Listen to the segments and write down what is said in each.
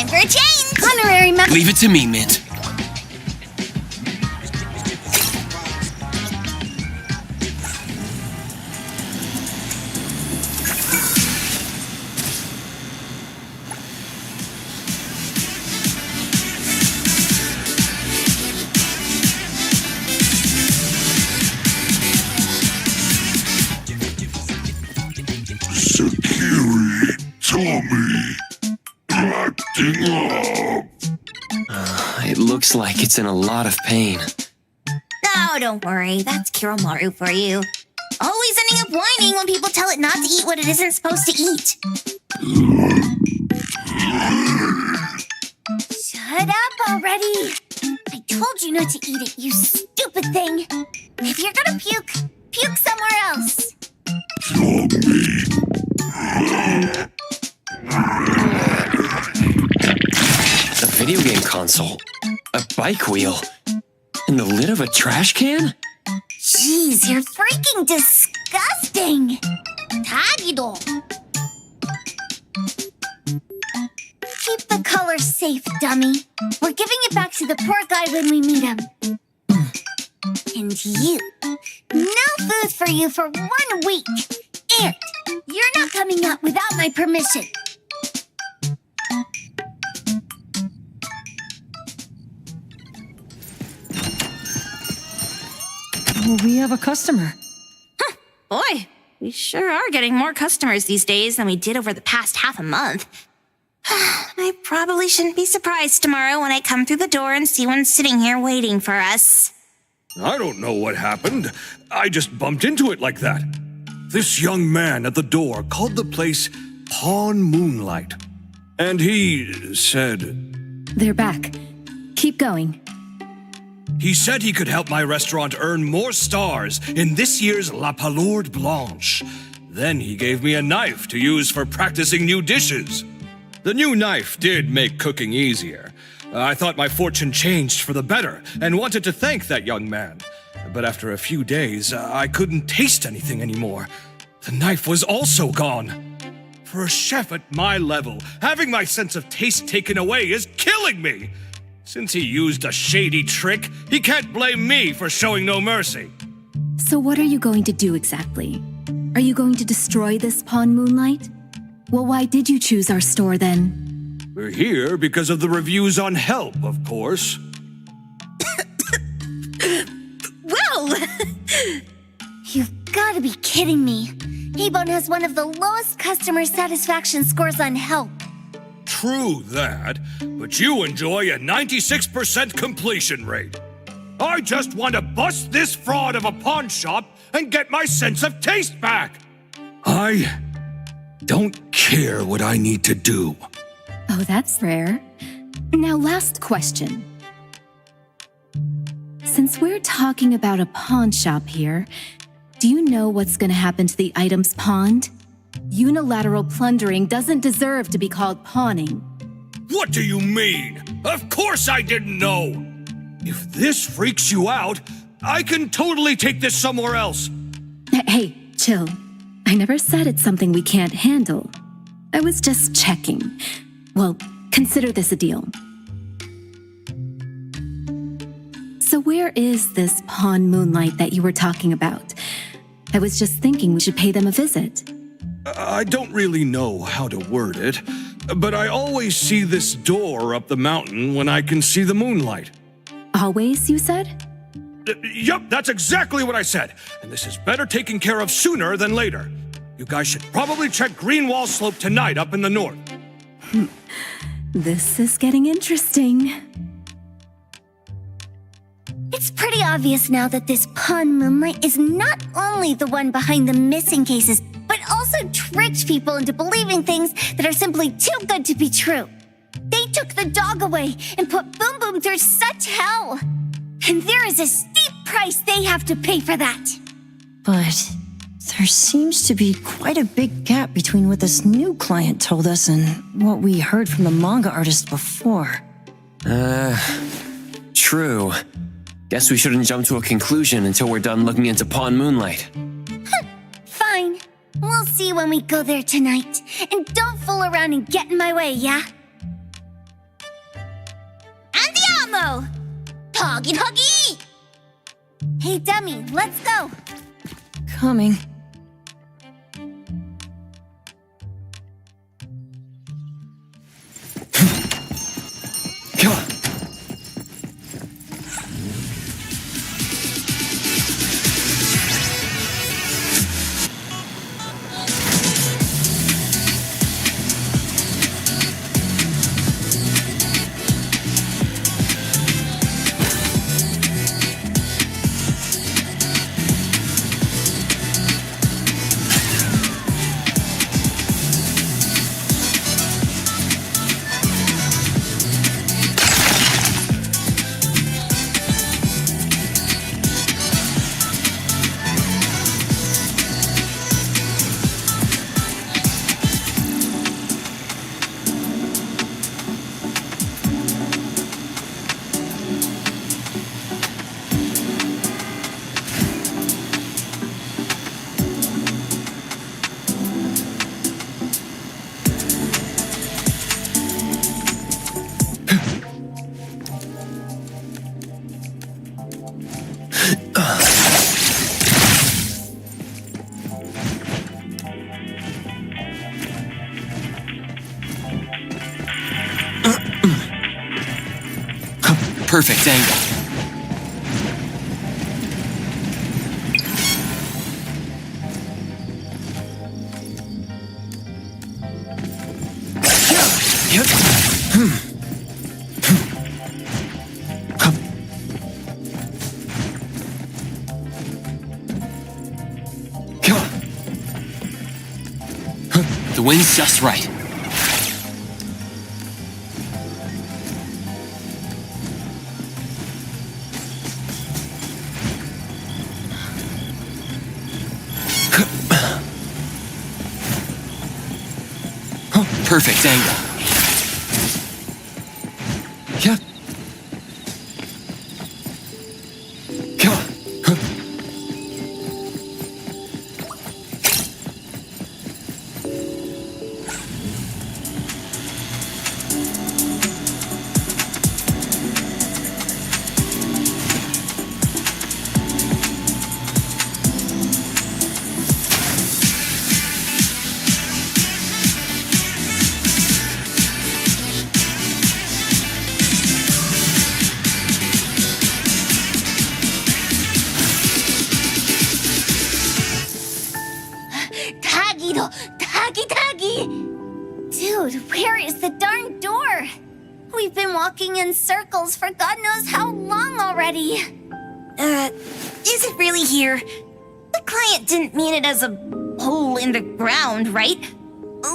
For a change! Honorary member. Leave it to me, Mint. Security Tommy. Acting up. It looks like it's in a lot of pain. Oh, don't worry. That's Kiromaru for you. Always ending up whining when people tell it not to eat what it isn't supposed to eat. Shut up already. I told you not to eat it, you stupid thing. If you're gonna puke, puke somewhere else. A video game console, a bike wheel, and the lid of a trash can? Jeez, you're freaking disgusting! Tagido! Keep the color safe, dummy. We're giving it back to the poor guy when we meet him. And you. No food for you for 1 week. And you're not coming out without my permission. Well, we have a customer. Boy, we sure are getting more customers these days than we did over the past half a month. I probably shouldn't be surprised tomorrow when I come through the door and see one sitting here waiting for us. I don't know what happened. I just bumped into it like that. This young man at the door called the place Pawn Moonlight. And he said... They're back. Keep going. He said he could help my restaurant earn more stars in this year's La Palourde Blanche. Then he gave me a knife to use for practicing new dishes. The new knife did make cooking easier. I thought my fortune changed for the better and wanted to thank that young man. But after a few days, I couldn't taste anything anymore. The knife was also gone. For a chef at my level, having my sense of taste taken away is killing me. Since he used a shady trick, he can't blame me for showing no mercy. So what are you going to do exactly? Are you going to destroy this Pawn Moonlight? Well, why did you choose our store then? We're here because of the reviews on Help, of course. Well, You've got to be kidding me. Hebone has one of the lowest customer satisfaction scores on Help. True that, but you enjoy a 96% completion rate. I just want to bust this fraud of a pawn shop and get my sense of taste back. I don't care what I need to do. Oh, that's rare. Now, last question. Since we're talking about a pawn shop here, do you know what's going to happen to the items pawned? Unilateral plundering doesn't deserve to be called pawning. What do you mean? Of course I didn't know. If this freaks you out, I can totally take this somewhere else. Hey, chill. I never said it's something we can't handle. I was just checking. Well, consider this a deal. So where is this Pawn Moonlight that you were talking about? I was just thinking we should pay them a visit. I don't really know how to word it, but I always see this door up the mountain when I can see the moonlight. Always, you said? Yup, that's exactly what I said. And this is better taken care of sooner than later. You guys should probably check Greenwall Slope tonight up in the north. This is getting interesting. It's pretty obvious now that this Pawn Moonlight is not only the one behind the missing cases, but also tricked people into believing things that are simply too good to be true. They took the dog away and put Boom Boom through such hell. And there is a steep price they have to pay for that. But there seems to be quite a big gap between what this new client told us and what we heard from the manga artist before. True. Guess we shouldn't jump to a conclusion until we're done looking into Pawn Moonlight. Fine. We'll see when we go there tonight. And don't fool around and get in my way, yeah? Andiamo! Huggy huggy! Hey, dummy, let's go. Coming. Come on. Perfect angle. The wind's just right. Perfect angle. Yeah. Dude, where is the darn door? We've been walking in circles for God knows how long already. Is it really here? The client didn't mean it as a hole in the ground, right?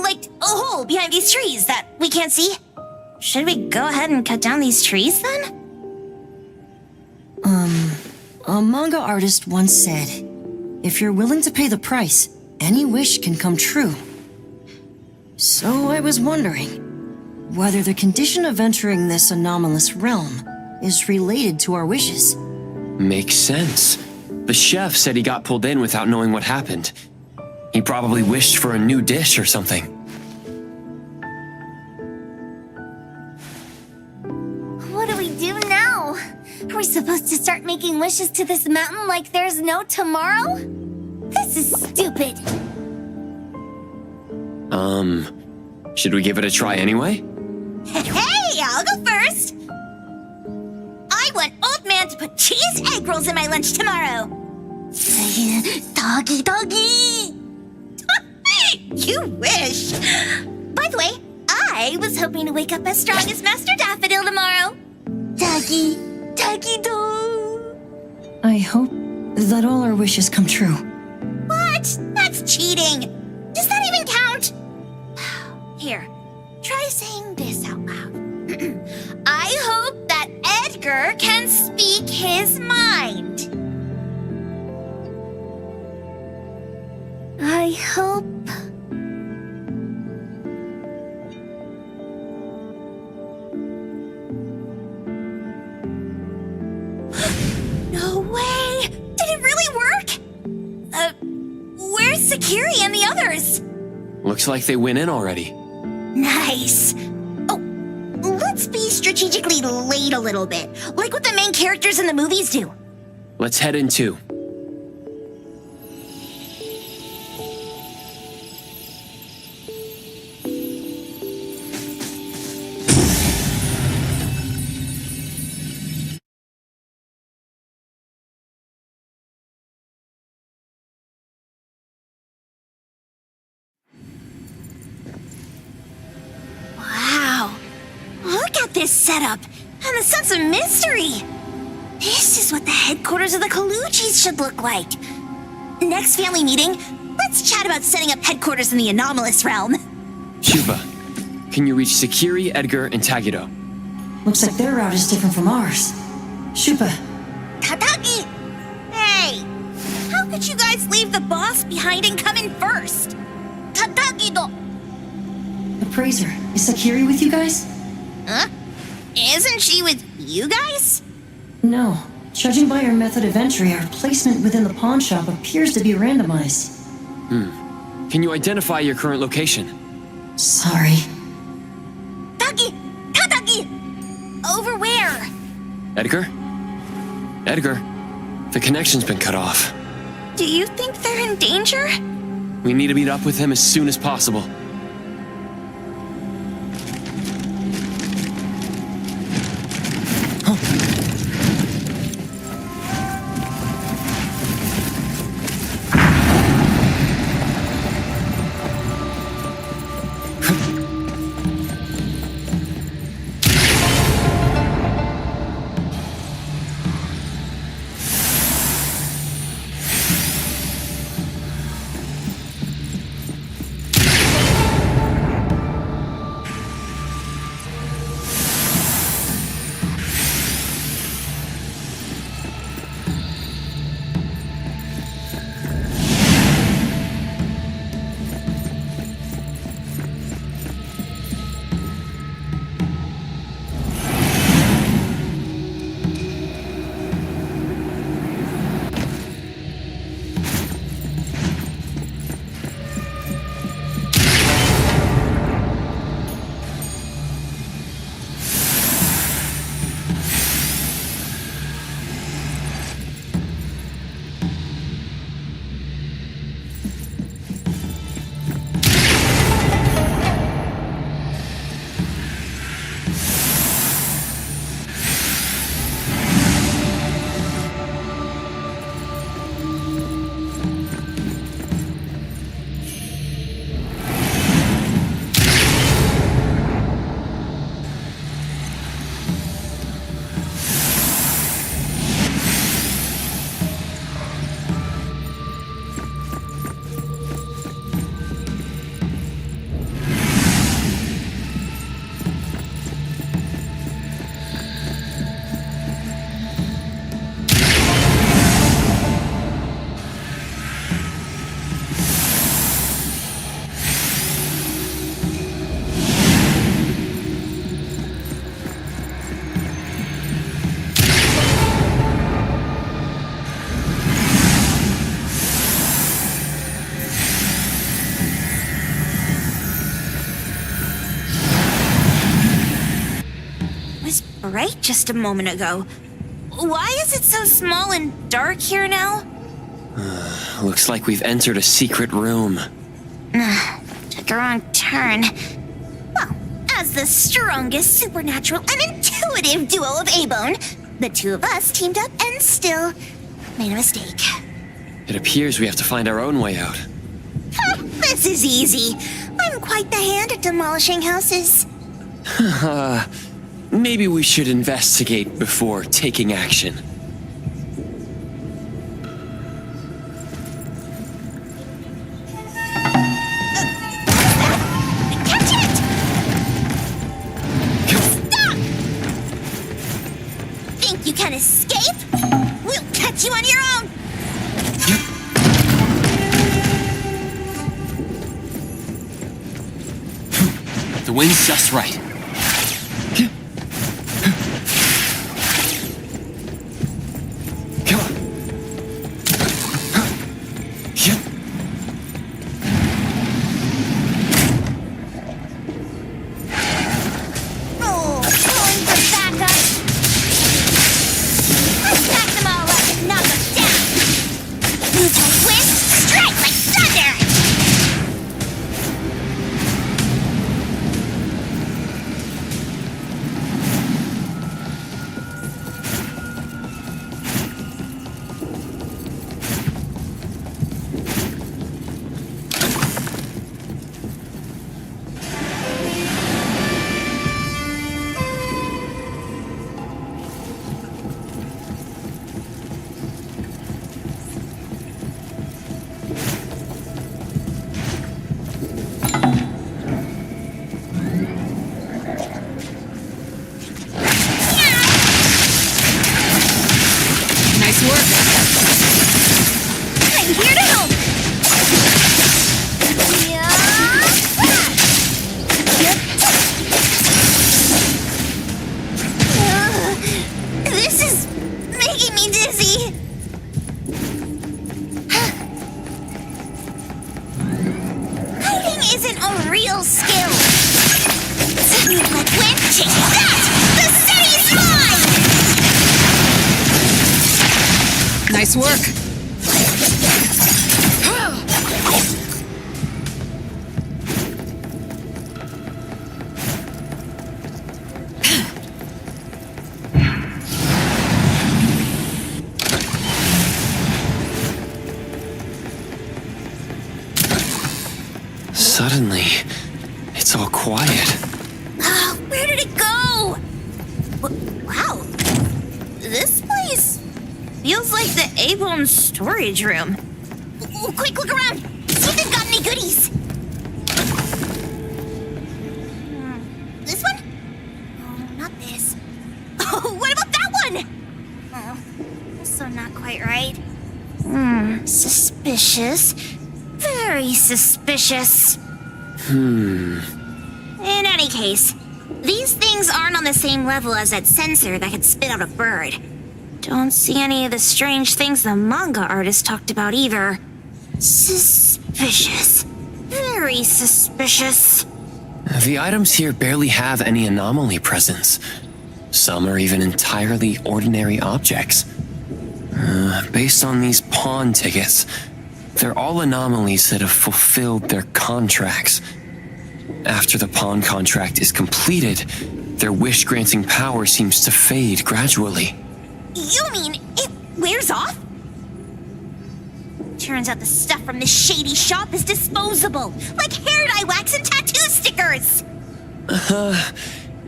Like a hole behind these trees that we can't see? Should we go ahead and cut down these trees then? A manga artist once said, if you're willing to pay the price, any wish can come true. So I was wondering whether the condition of entering this anomalous realm is related to our wishes. Makes sense. The chef said he got pulled in without knowing what happened. He probably wished for a new dish or something. What do we do now? Are we supposed to start making wishes to this mountain like there's no tomorrow? This is stupid. Should we give it a try anyway? Hey, I'll go first! I want Old Man to put cheese egg rolls in my lunch tomorrow! Doggy, doggy! You wish! By the way, I was hoping to wake up as strong as Master Daffodil tomorrow. Doggy, doggy, dog. I hope that all our wishes come true. What? That's cheating! Does that even count? Here, try saying this out loud. I hope that Edgar can speak his mind. I hope... No way! Did it really work? Where's Sakiri and the others? Looks like they went in already. Nice. Oh, let's be strategically late a little bit, like what the main characters in the movies do. Let's head in too. Wow. Look at this setup and the sense of mystery. This is what the headquarters of the Kalujis should look like. Next family meeting, let's chat about setting up headquarters in the anomalous realm. Shuba, can you reach Sakiri, Edgar, and Tagido? Looks like their route is different from ours. Shupa, Tadaki! Hey! How could you guys leave the boss behind and come in first? Tadaki-do! Appraiser, is Sakiri with you guys? Huh? Isn't she with you guys? No. Judging by our method of entry, our placement within the pawn shop appears to be randomized. Can you identify your current location? Sorry. Taki! Tadaki! Over where? Edgar? Edgar, the connection's been cut off. Do you think they're in danger? We need to meet up with him as soon as possible. right just a moment ago. Why is it so small and dark here now? Looks like we've entered a secret room. Took a wrong turn. Well, as the strongest supernatural and intuitive duo of A-Bone, the two of us teamed up and still made a mistake. It appears we have to find our own way out. This is easy. I'm quite the hand at demolishing houses. Maybe we should investigate before taking action. Catch it! Stop! Think you can escape? We'll catch you on your own! The wind's just right. Come on. Oh, going for backup. Let's pack them all up and knock them down. Use my wind, strike like thunder! Nice work. I'm here to help! This is making me dizzy. Hiding isn't a real skill. Technique like wind, check that! The city's mine! Nice work. Suddenly, it's all quiet. Oh, where did it go? Wow. This place feels like the A-Bone storage room. Quick, look around. See if they've got any goodies. This one? Oh, not this. Oh, what about that one? Oh, also not quite right. Suspicious. Very suspicious. In any case, these things aren't on the same level as that sensor that could spit out a bird. Don't see any of the strange things the manga artist talked about either. Suspicious. Very suspicious. The items here barely have any anomaly presence. Some are even entirely ordinary objects. Based on these pawn tickets, they're all anomalies that have fulfilled their contracts. After the pawn contract is completed, their wish-granting power seems to fade gradually. You mean it wears off? Turns out the stuff from this shady shop is disposable, like hair dye wax and tattoo stickers.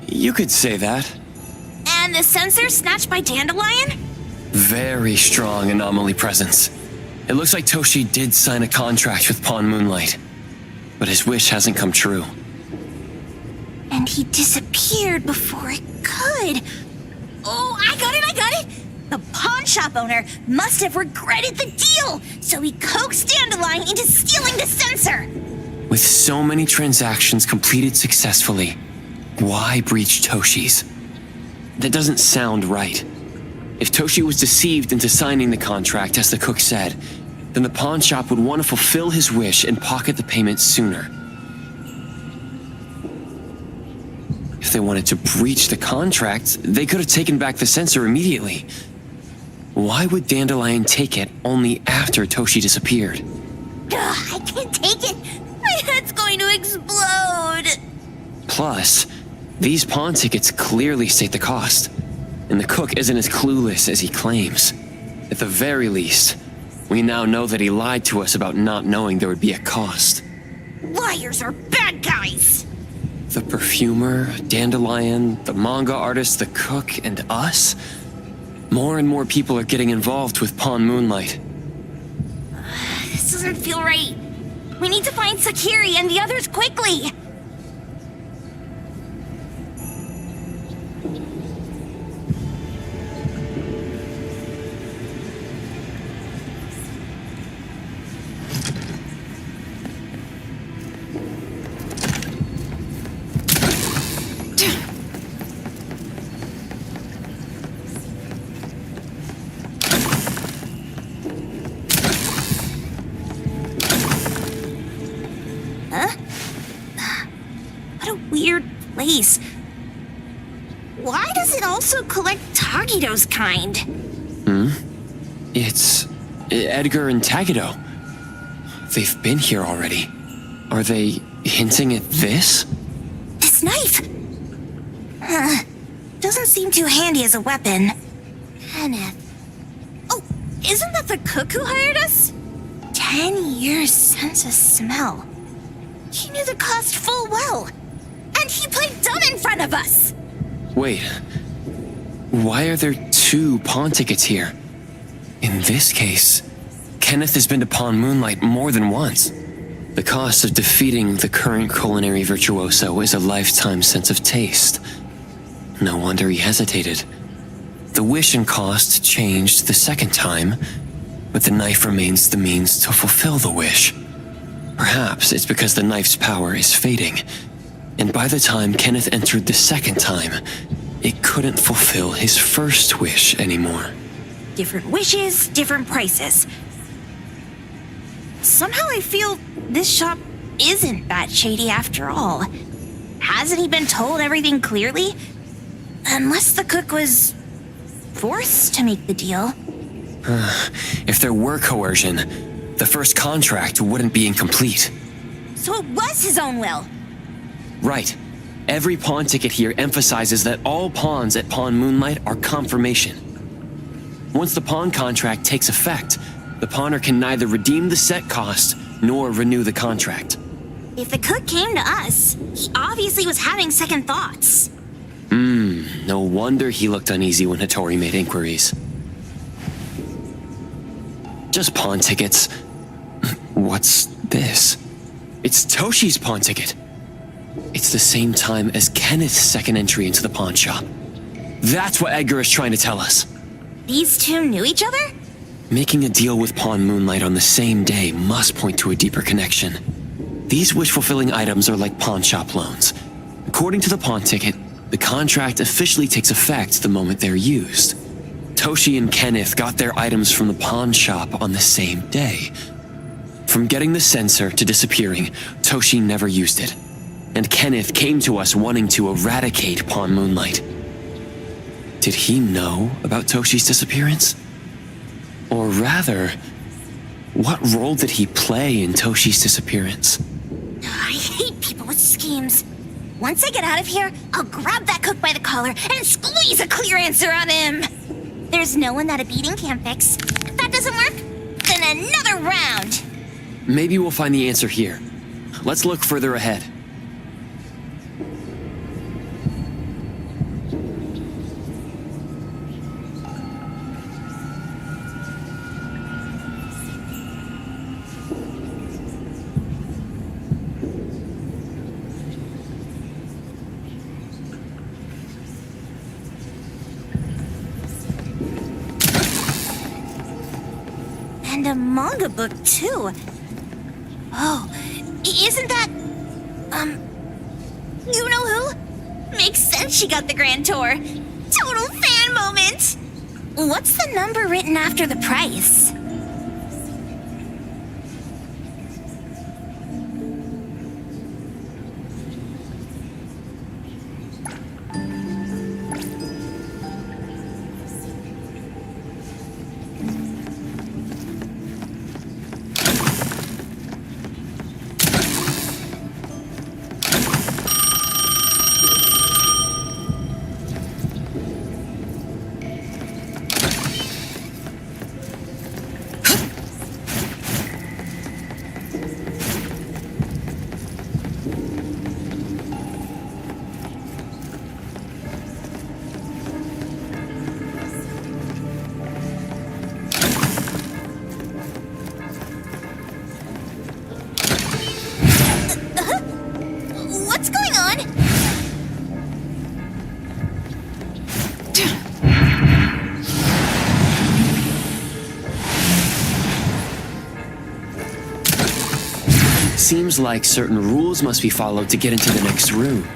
You could say that. And the sensor snatched by Dandelion? Very strong anomaly presence. It looks like Toshi did sign a contract with Pawn Moonlight, but his wish hasn't come true. And he disappeared before it could. Oh, I got it! The pawn shop owner must have regretted the deal, so he coaxed Dandelion into stealing the sensor. With so many transactions completed successfully, why breach Toshi's? That doesn't sound right. If Toshi was deceived into signing the contract, as the cook said, then the pawn shop would want to fulfill his wish and pocket the payment sooner. If they wanted to breach the contract, they could have taken back the sensor immediately. Why would Dandelion take it only after Toshi disappeared? Ugh, I can't take it. My head's going to explode. Plus, these pawn tickets clearly state the cost, and the cook isn't as clueless as he claims. At the very least, we now know that he lied to us about not knowing there would be a cost. Liars are bad guys! The perfumer, Dandelion, the manga artist, the cook, and us? More and more people are getting involved with Pawn Moonlight. This doesn't feel right. We need to find Sakiri and the others quickly! Place. Why does it also collect Tagido's kind? It's Edgar and Tagido. They've been here already. Are they hinting at this? This knife! Doesn't seem too handy as a weapon. Kenneth. Oh, isn't that the cook who hired us? 10 years sense of smell. He knew the cost full well. And he played dumb in front of us! Wait. Why are there 2 pawn tickets here? In this case, Kenneth has been to Pawn Moonlight more than once. The cost of defeating the current culinary virtuoso is a lifetime sense of taste. No wonder he hesitated. The wish and cost changed the second time, but the knife remains the means to fulfill the wish. Perhaps it's because the knife's power is fading, and by the time Kenneth entered the second time, it couldn't fulfill his first wish anymore. Different wishes, different prices. Somehow I feel this shop isn't that shady after all. Hasn't he been told everything clearly? Unless the cook was forced to make the deal. If there were coercion, the first contract wouldn't be incomplete. So it was his own will. Right. Every pawn ticket here emphasizes that all pawns at Pawn Moonlight are confirmation. Once the pawn contract takes effect, the pawner can neither redeem the set cost nor renew the contract. If the cook came to us, he obviously was having second thoughts. No wonder he looked uneasy when Hattori made inquiries. Just pawn tickets. What's this? It's Toshi's pawn ticket. It's the same time as Kenneth's second entry into the pawn shop. That's what Edgar is trying to tell us. These two knew each other? Making a deal with Pawn Moonlight on the same day must point to a deeper connection. These wish-fulfilling items are like pawn shop loans. According to the pawn ticket, the contract officially takes effect the moment they're used. Toshi and Kenneth got their items from the pawn shop on the same day. From getting the sensor to disappearing, Toshi never used it. And Kenneth came to us wanting to eradicate Pawn Moonlight. Did he know about Toshi's disappearance? Or rather, what role did he play in Toshi's disappearance? I hate people with schemes. Once I get out of here, I'll grab that cook by the collar and squeeze a clear answer on him. There's no one that a beating can't fix. If that doesn't work, then another round. Maybe we'll find the answer here. Let's look further ahead. And a manga book, too. Oh, isn't that... you know who? Makes sense she got the grand tour. Total fan moment! What's the number written after the price? Seems like certain rules must be followed to get into the next room.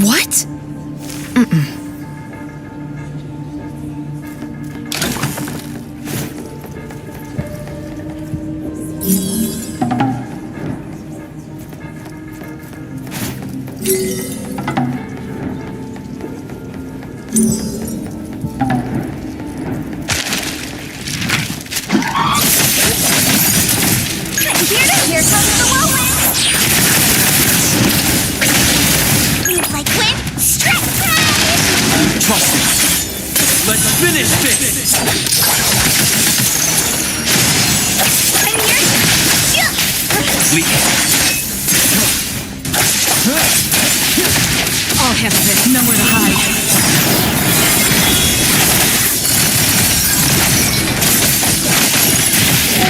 What? Here comes the whirlwind! Feels like wind, strike crash! Trust me. Let's finish this! I'm here! We I'll handle this. Nowhere to hide.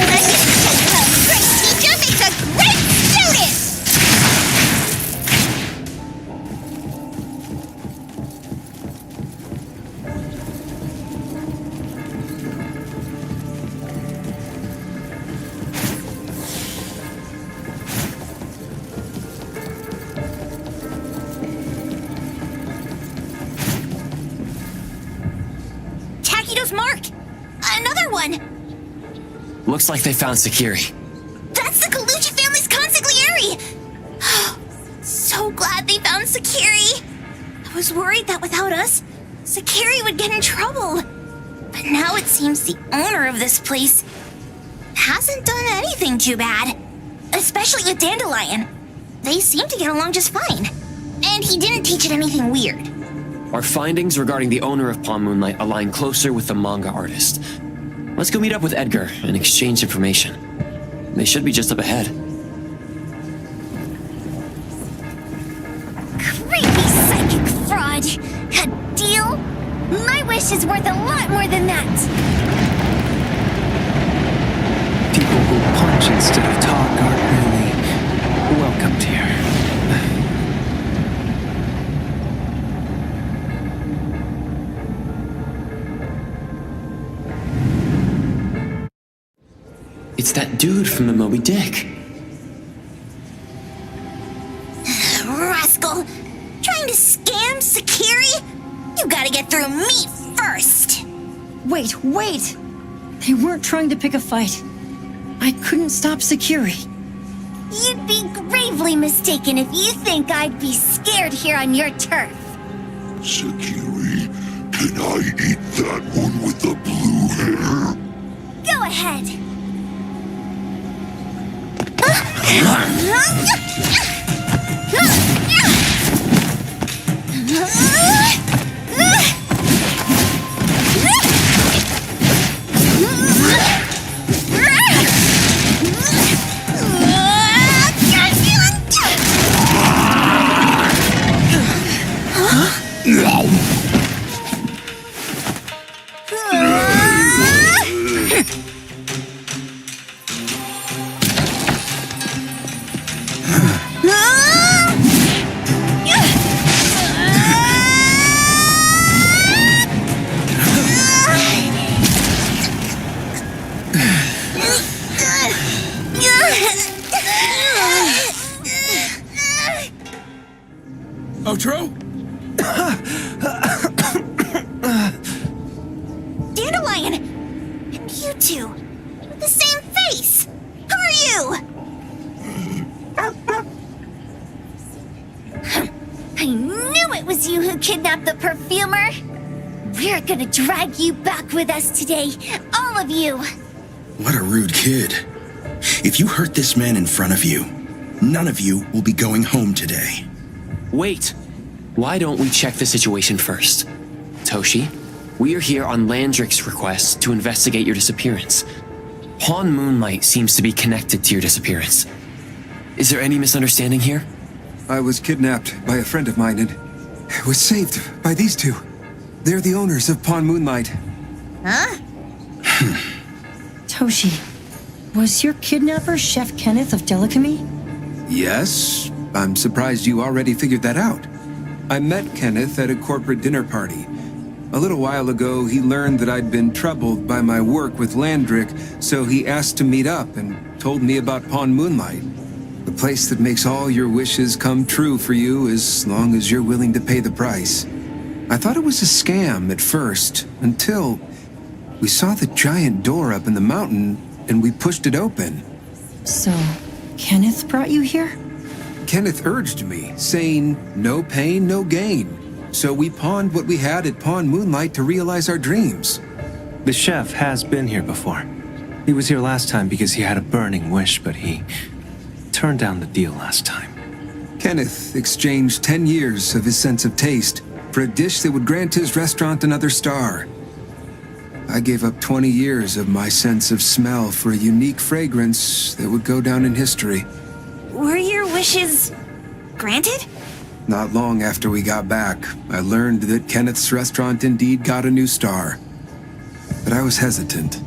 Great teacher makes a great student! Takido's mark! Another one! Looks like they found Sakiri. That's the Colucci family's consigliere! So glad they found Sakiri! I was worried that without us, Sakiri would get in trouble. But now it seems the owner of this place hasn't done anything too bad. Especially with Dandelion. They seem to get along just fine. And he didn't teach it anything weird. Our findings regarding the owner of Palm Moonlight align closer with the manga artist. Let's go meet up with Edgar and exchange information. They should be just up ahead. Creepy psychic fraud! A deal? My wish is worth a lot more than that! People who punch instead of talk aren't really welcomed here. It's that dude from the Moby Dick. Rascal! Trying to scam Sakiri? You gotta get through me first! Wait! They weren't trying to pick a fight. I couldn't stop Sakiri. You'd be gravely mistaken if you think I'd be scared here on your turf. Sakiri, can I eat that one with the blue hair? Go ahead. Otro? Dandelion! And you two, with the same face! Who are you? I knew it was you who kidnapped the perfumer! We're gonna drag you back with us today, all of you! What a rude kid. If you hurt this man in front of you, none of you will be going home today. Wait! Why don't we check the situation first? Toshi, we are here on Landrick's request to investigate your disappearance. Pawn Moonlight seems to be connected to your disappearance. Is there any misunderstanding here? I was kidnapped by a friend of mine and was saved by these two. They're the owners of Pawn Moonlight. Huh? Toshi, was your kidnapper Chef Kenneth of Delicamy? Yes, I'm surprised you already figured that out. I met Kenneth at a corporate dinner party. A little while ago, he learned that I'd been troubled by my work with Landrick, so he asked to meet up and told me about Pawn Moonlight. The place that makes all your wishes come true for you as long as you're willing to pay the price. I thought it was a scam at first, until we saw the giant door up in the mountain and we pushed it open. So, Kenneth brought you here? Kenneth urged me, saying, no pain, no gain. So we pawned what we had at Pawn Moonlight to realize our dreams. The chef has been here before. He was here last time because he had a burning wish, but he turned down the deal last time. Kenneth exchanged 10 years of his sense of taste for a dish that would grant his restaurant another star. I gave up 20 years of my sense of smell for a unique fragrance that would go down in history. Were your wishes granted? Not long after we got back, I learned that Kenneth's restaurant indeed got a new star. But I was hesitant.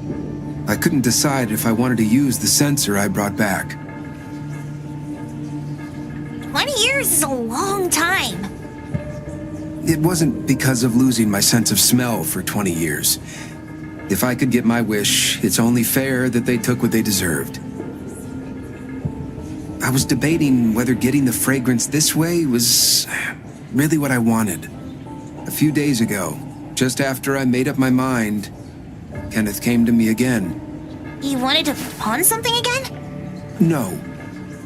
I couldn't decide if I wanted to use the sensor I brought back. 20 years is a long time. It wasn't because of losing my sense of smell for 20 years. If I could get my wish, it's only fair that they took what they deserved. I was debating whether getting the fragrance this way was really what I wanted. A few days ago, just after I made up my mind, Kenneth came to me again. You wanted to pawn something again? No.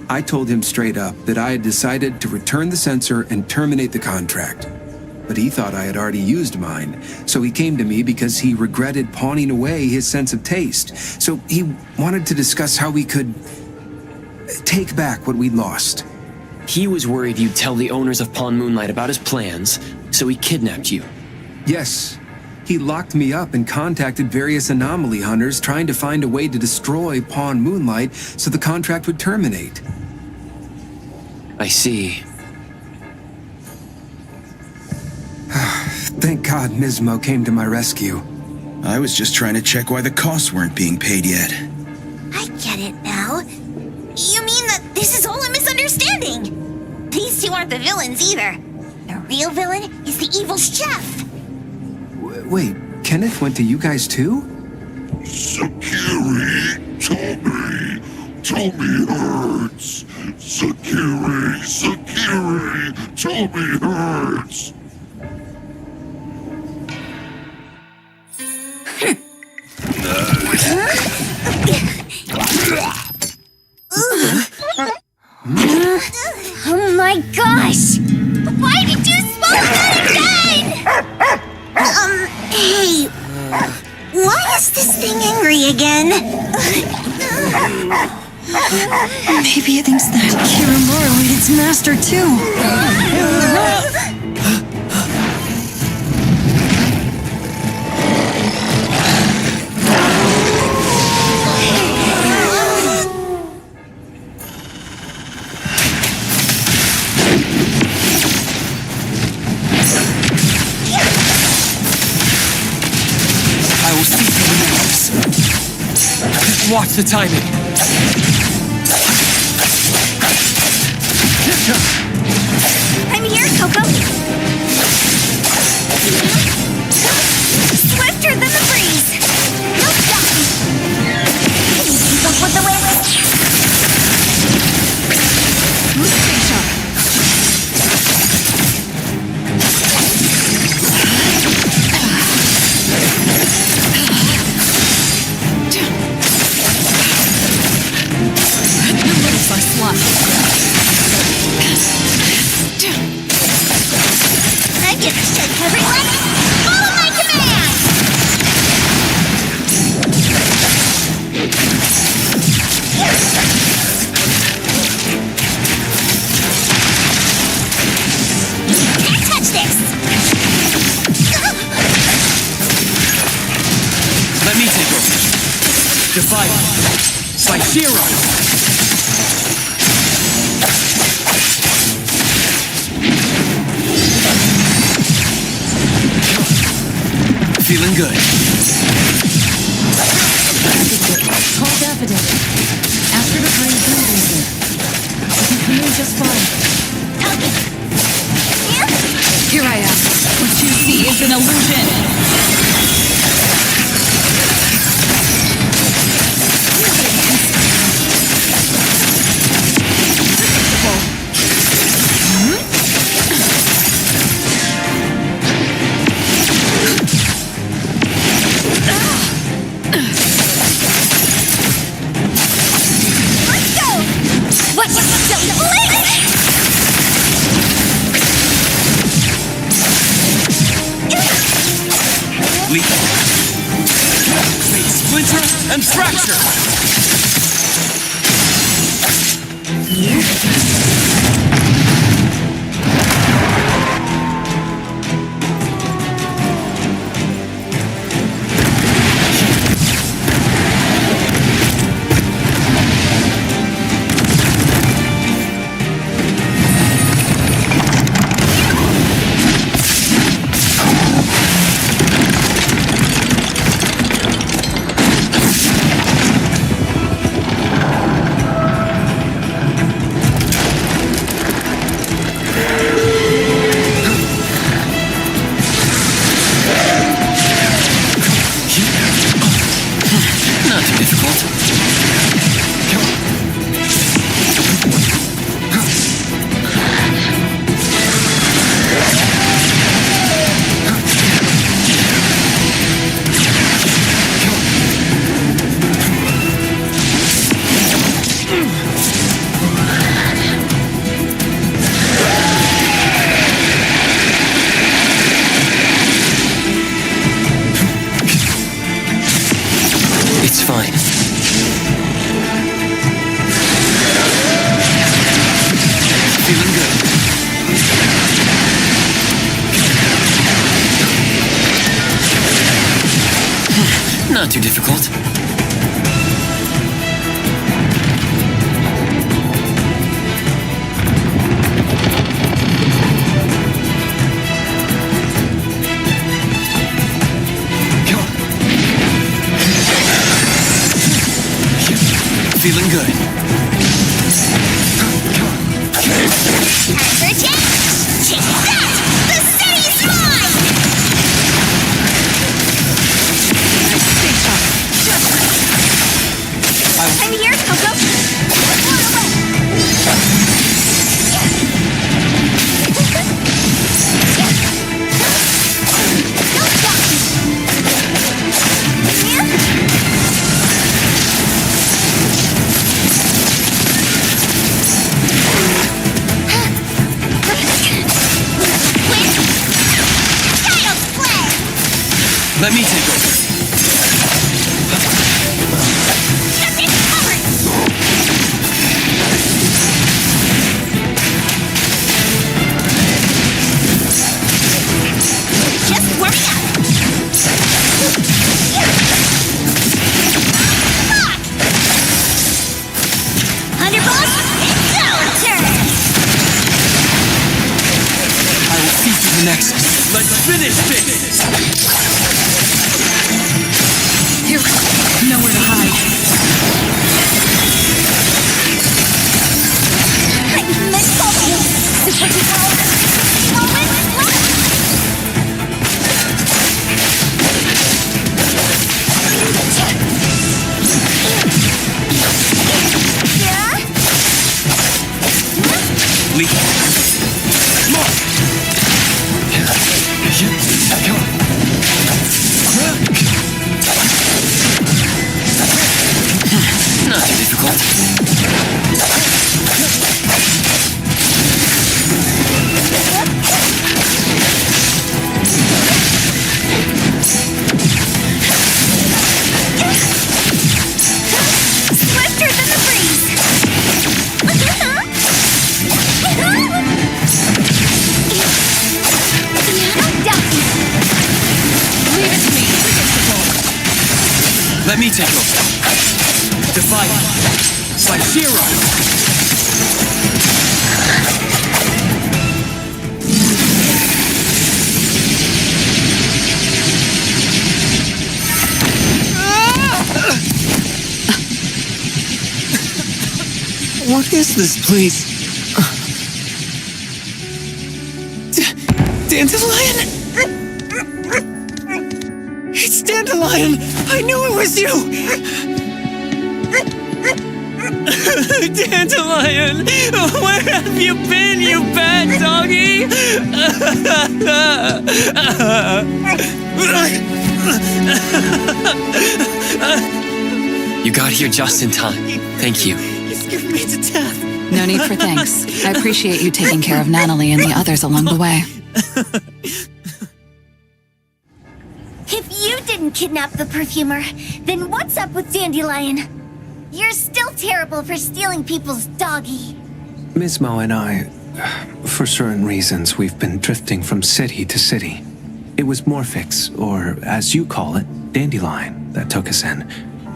I told him straight up that I had decided to return the sensor and terminate the contract. But he thought I had already used mine, so he came to me because he regretted pawning away his sense of taste. So he wanted to discuss how we could take back what we'd lost. He was worried you'd tell the owners of Pawn Moonlight about his plans, so he kidnapped you. Yes. He locked me up and contacted various anomaly hunters trying to find a way to destroy Pawn Moonlight so the contract would terminate. I see. Thank God Nismo came to my rescue. I was just trying to check why the costs weren't being paid yet. I get it now. You mean that this is all a misunderstanding? These two aren't the villains either. The real villain is the evil chef. Wait, Kenneth went to you guys too? Sakiri, Tommy hurts. Sakiri, Tommy hurts. Oh my gosh! Why did you swallow that again? Hey, why is this thing angry again? Maybe it thinks that Kiramura ate its master too. I will see through the noise. Watch the timing. I'm here, Coco! Swifter than the breeze! No stopping! Can you keep up with the wind? to fight. Like zero. Feeling good. Call Daffodil. Ask her to bring breathing here. If you come in just fine. Here I am. What you see is an illusion. Leap. Splinter and fracture. Not too difficult. It's fine. Feeling good. Not too difficult. Feeling good. Check that! The city's mine! I'm here, Coco. Let me take over. Just warming up. Thunderbolt, it's our turn. I will feed you the Nexus. Let's finish this. Here, nowhere to hide. I'm missile. Super control. Leap. More. Not too difficult. Swifter than the breeze. Leave it to me. Let me take over. Divide. Sub-Zero. What is this place? Dandelion? It's Dandelion! I knew it was you! Dandelion! Where have you been, you bad doggy? You got here just in time. Thank you. You scared me to death. No need for thanks. I appreciate you taking care of Natalie and the others along the way. If you didn't kidnap the perfumer, then what's up with Dandelion? You're still terrible for stealing people's doggy. Ms. Mo and I, for certain reasons, we've been drifting from city to city. It was Morphix, or as you call it, Dandelion, that took us in,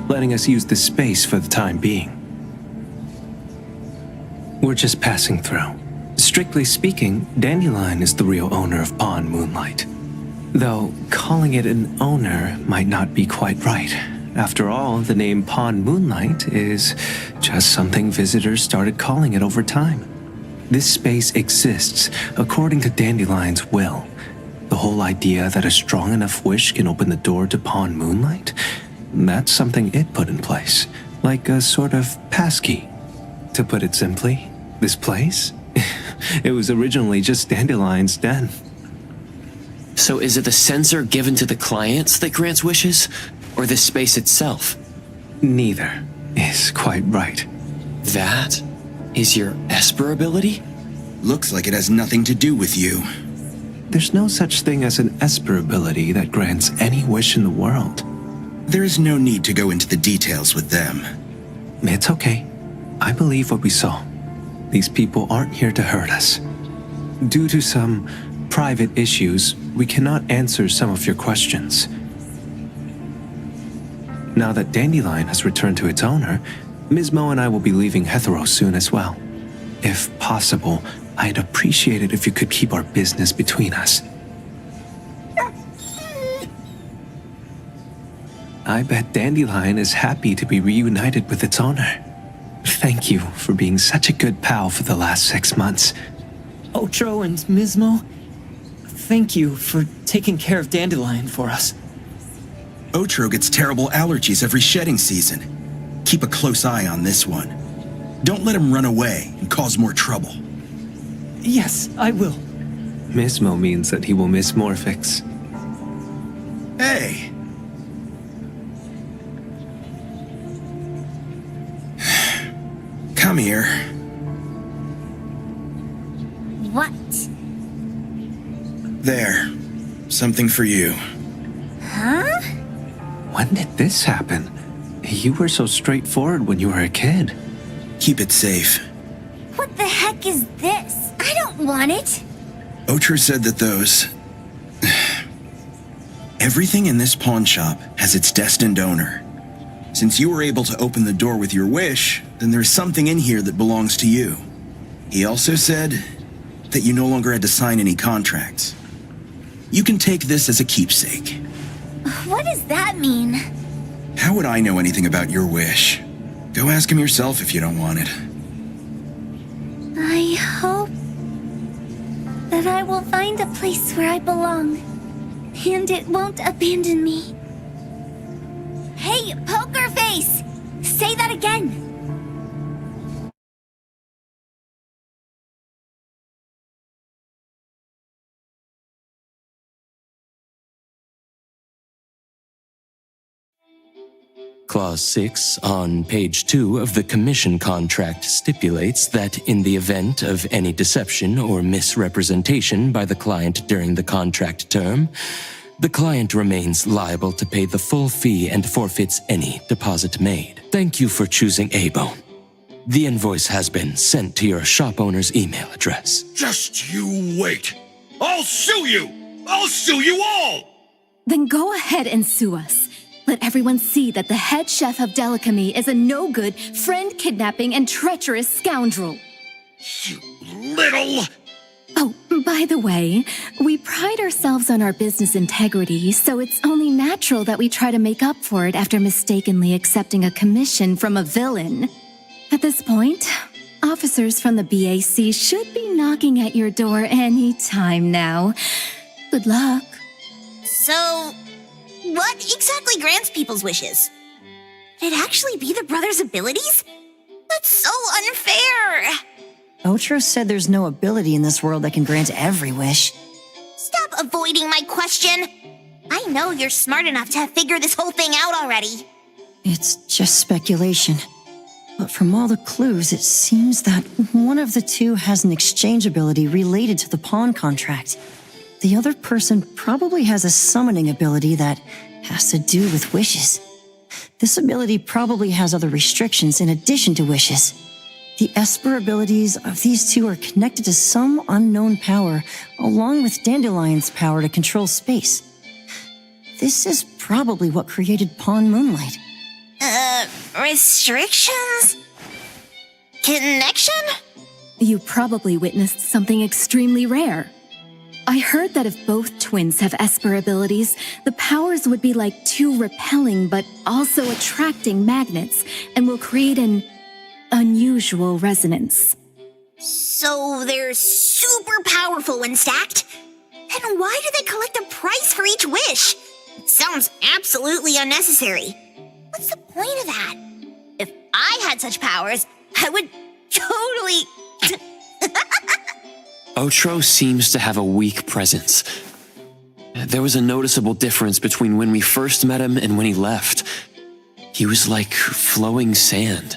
letting us use this space for the time being. We're just passing through. Strictly speaking, Dandelion is the real owner of Pawn Moonlight. Though calling it an owner might not be quite right. After all, the name Pawn Moonlight is just something visitors started calling it over time. This space exists according to Dandelion's will. The whole idea that a strong enough wish can open the door to Pawn Moonlight, that's something it put in place, like a sort of passkey. To put it simply, this place? It was originally just Dandelion's den. So is it the sensor given to the clients that grants wishes, or the space itself? Neither is quite right. That is your Esper ability? Looks like it has nothing to do with you. There's no such thing as an Esper ability that grants any wish in the world. There is no need to go into the details with them. It's okay. I believe what we saw. These people aren't here to hurt us. Due to some private issues, we cannot answer some of your questions. Now that Dandelion has returned to its owner, Ms. Mo and I will be leaving Hetero soon as well. If possible, I'd appreciate it if you could keep our business between us. I bet Dandelion is happy to be reunited with its owner. Thank you for being such a good pal for the last 6 months. Otro and Mismo, thank you for taking care of Dandelion for us. Otro gets terrible allergies every shedding season. Keep a close eye on this one. Don't let him run away and cause more trouble. Yes, I will. Mismo means that he will miss Morphix. Hey! Come here. What? There. Something for you. Huh? When did this happen? You were so straightforward when you were a kid. Keep it safe. What the heck is this? I don't want it. Otro said that those... Everything in this pawn shop has its destined owner. Since you were able to open the door with your wish, then there's something in here that belongs to you. He also said that you no longer had to sign any contracts. You can take this as a keepsake. What does that mean? How would I know anything about your wish? Go ask him yourself if you don't want it. I hope that I will find a place where I belong, and it won't abandon me. Hey, Poker Face! Say that again! Clause 6 on page 2 of the commission contract stipulates that in the event of any deception or misrepresentation by the client during the contract term, the client remains liable to pay the full fee and forfeits any deposit made. Thank you for choosing A-Bone. The invoice has been sent to your shop owner's email address. Just you wait. I'll sue you! I'll sue you all! Then go ahead and sue us. Let everyone see that the head chef of Delicamy is a no-good, friend-kidnapping, and treacherous scoundrel. Little! Oh, by the way, we pride ourselves on our business integrity, so it's only natural that we try to make up for it after mistakenly accepting a commission from a villain. At this point, officers from the BAC should be knocking at your door any time now. Good luck. So, what exactly grants people's wishes? Could it actually be the brothers' abilities? That's so unfair! Otro said there's no ability in this world that can grant every wish. Stop avoiding my question! I know you're smart enough to have figured this whole thing out already. It's just speculation. But from all the clues, it seems that one of the two has an exchange ability related to the pawn contract. The other person probably has a summoning ability that has to do with wishes. This ability probably has other restrictions in addition to wishes. The Esper abilities of these two are connected to some unknown power, along with Dandelion's power to control space. This is probably what created Pawn Moonlight. Restrictions? Connection? You probably witnessed something extremely rare. I heard that if both twins have Esper abilities, the powers would be like two repelling but also attracting magnets and will create an unusual resonance. So they're super powerful when stacked? Then why do they collect a price for each wish? It sounds absolutely unnecessary. What's the point of that? If I had such powers, I would totally... Otro seems to have a weak presence. There was a noticeable difference between when we first met him and when he left. He was like flowing sand.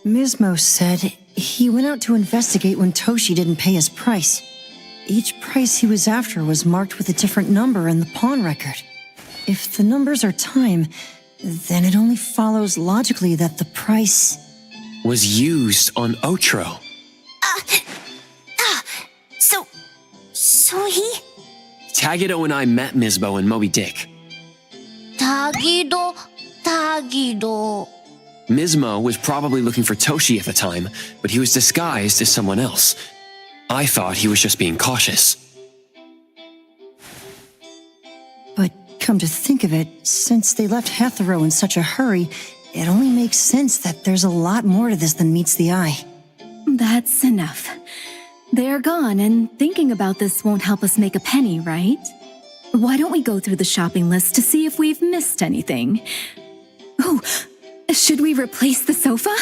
Mismo said he went out to investigate when Toshi didn't pay his price. Each price he was after was marked with a different number in the pawn record. If the numbers are time, then it only follows logically that the price was used on Otro. So he... Tagido and I met Mismo and Moby Dick. Tagido. Mismo was probably looking for Toshi at the time, but he was disguised as someone else. I thought he was just being cautious. But come to think of it, since they left Hetero in such a hurry, it only makes sense that there's a lot more to this than meets the eye. That's enough. They're gone, and thinking about this won't help us make a penny, right? Why don't we go through the shopping list to see if we've missed anything? Oh, should we replace the sofa?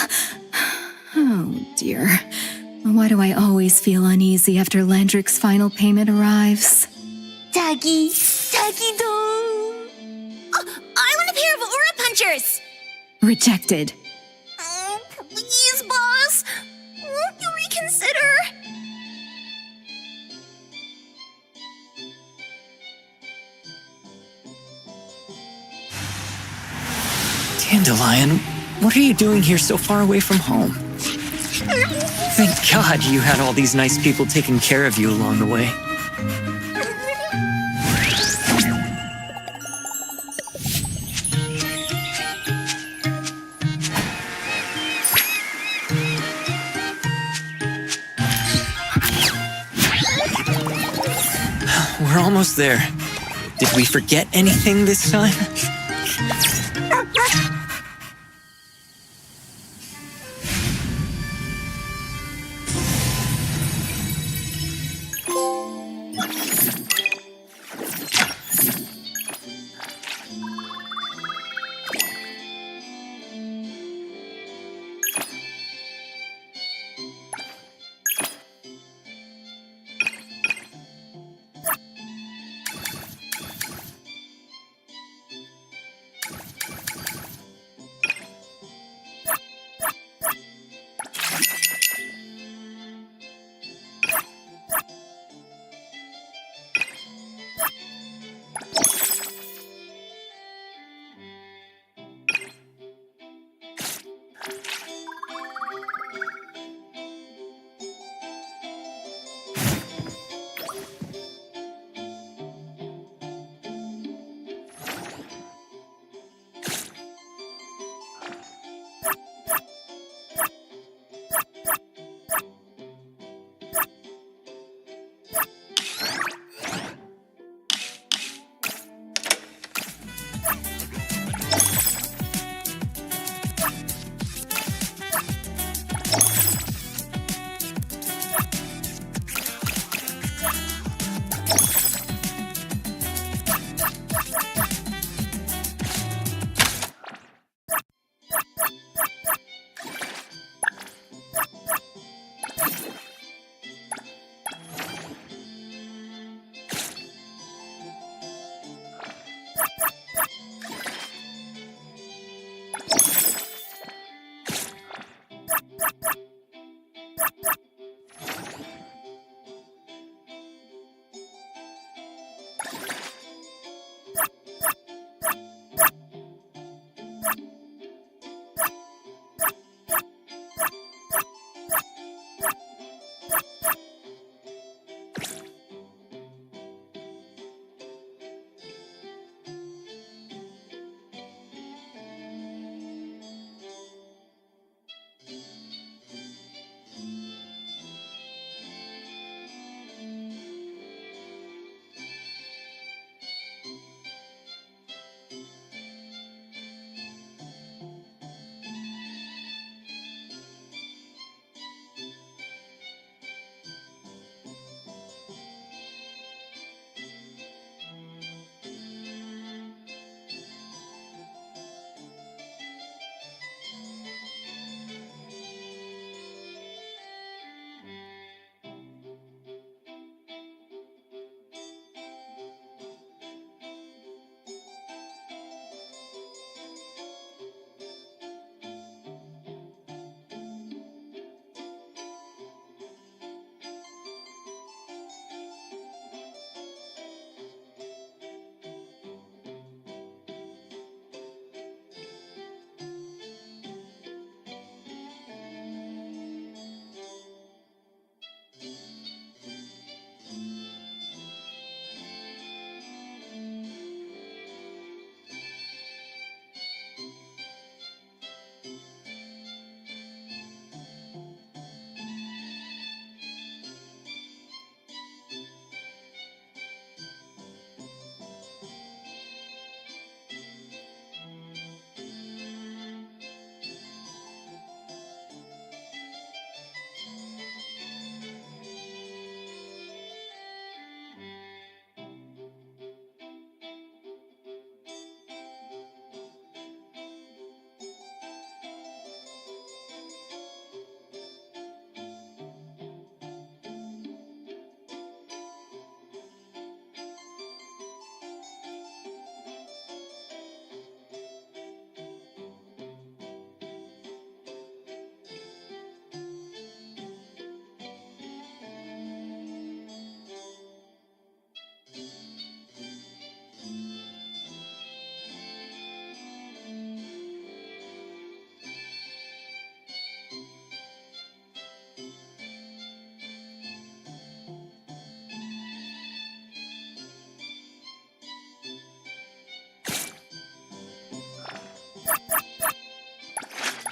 Oh, dear. Why do I always feel uneasy after Landrick's final payment arrives? Tagido. Oh, I want a pair of aura punchers! Rejected. Oh, please, boss. Won't you reconsider? Dandelion, what are you doing here so far away from home? Thank God you had all these nice people taking care of you along the way. We're almost there. Did we forget anything this time?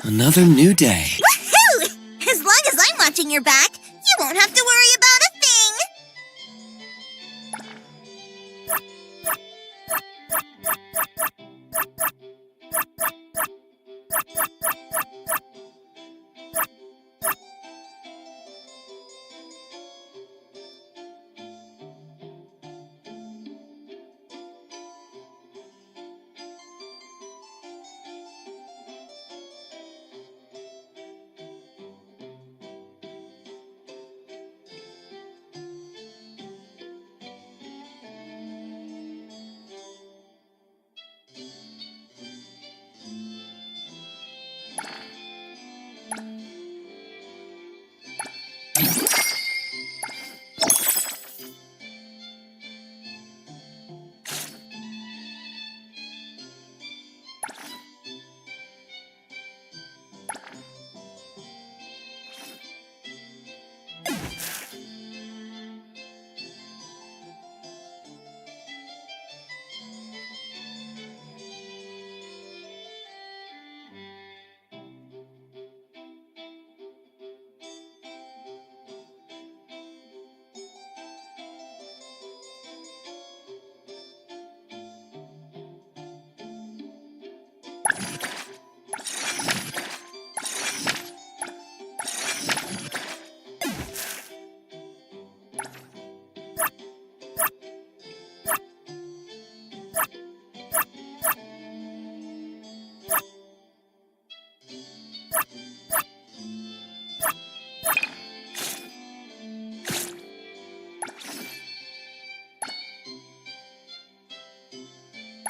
Another new day. Woohoo! As long as I'm watching your back, you won't have to worry about a thing.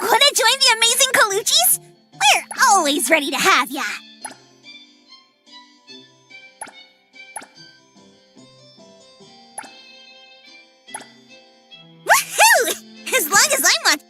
Wanna join the amazing Colucci's? We're always ready to have ya! Woohoo! As long as I'm watching.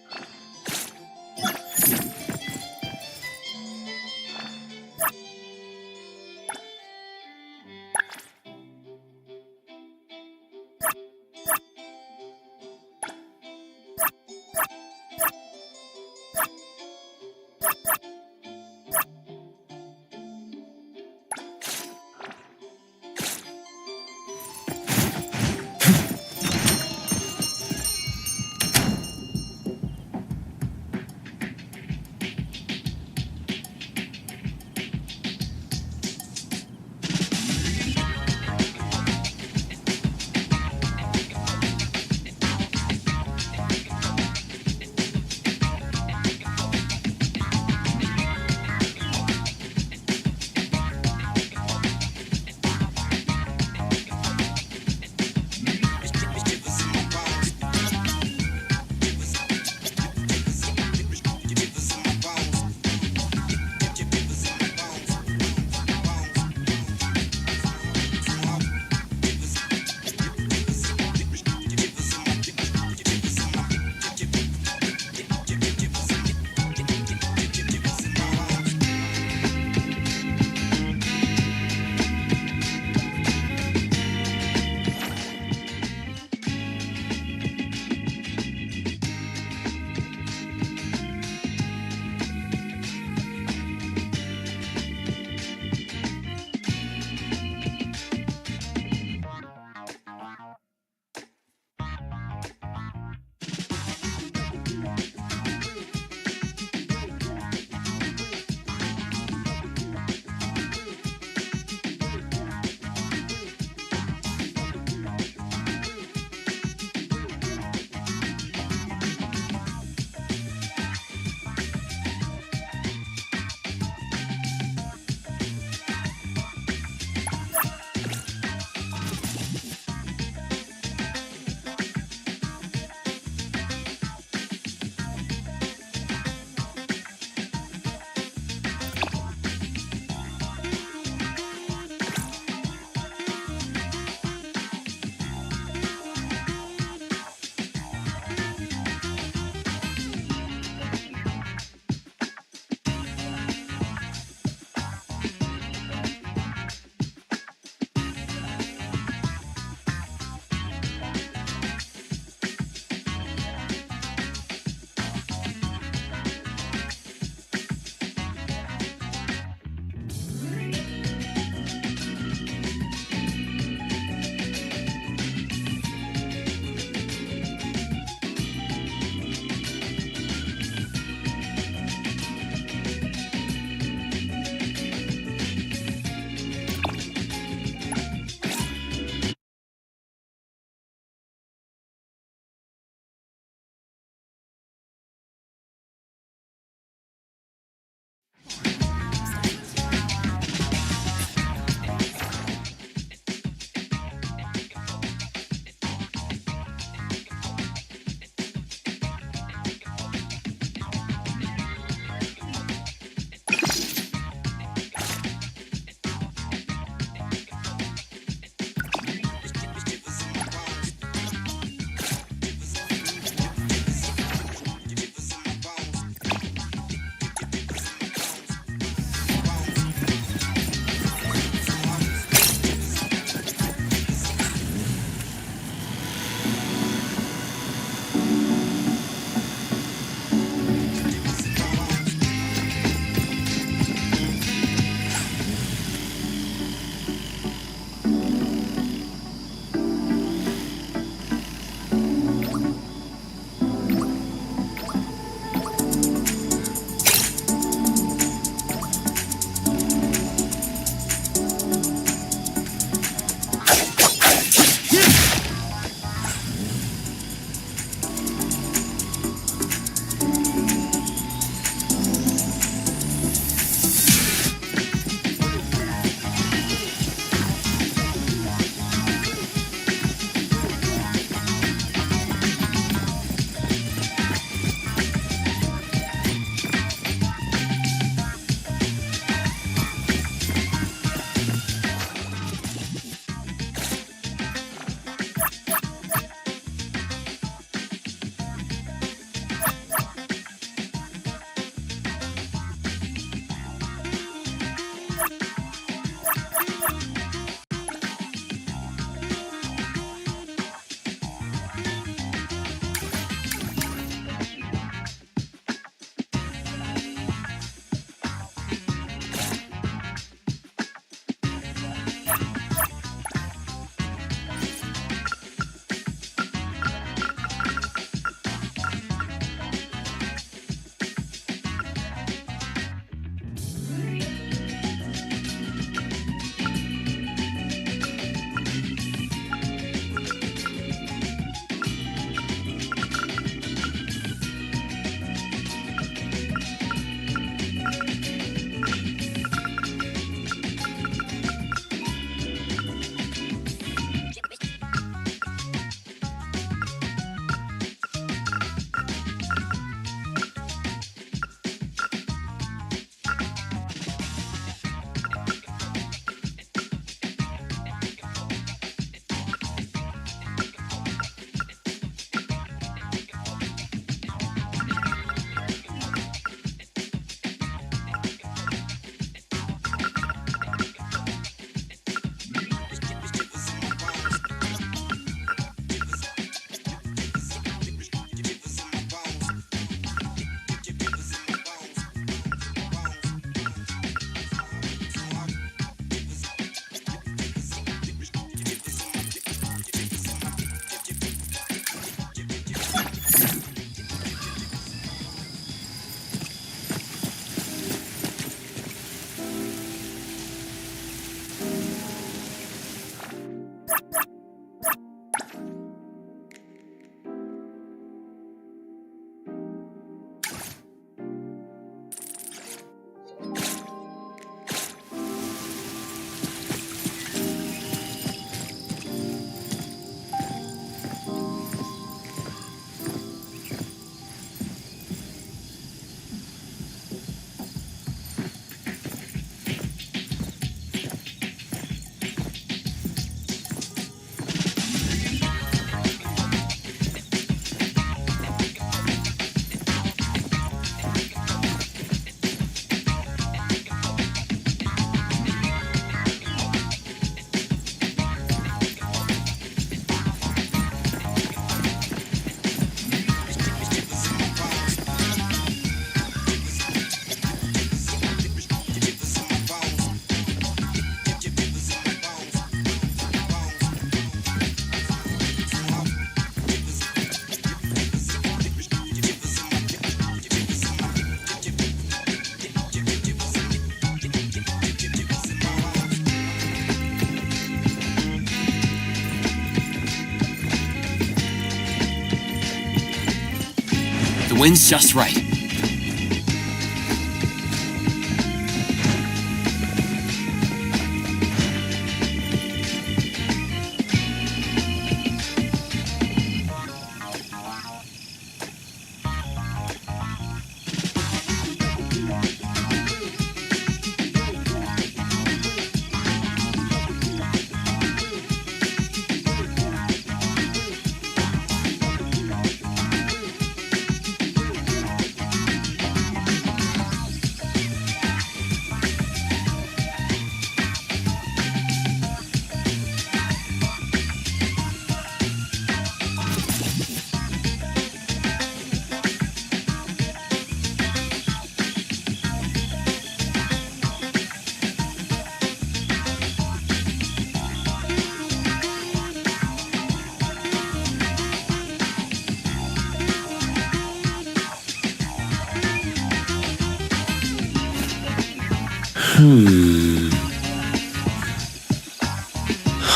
The wind's just right.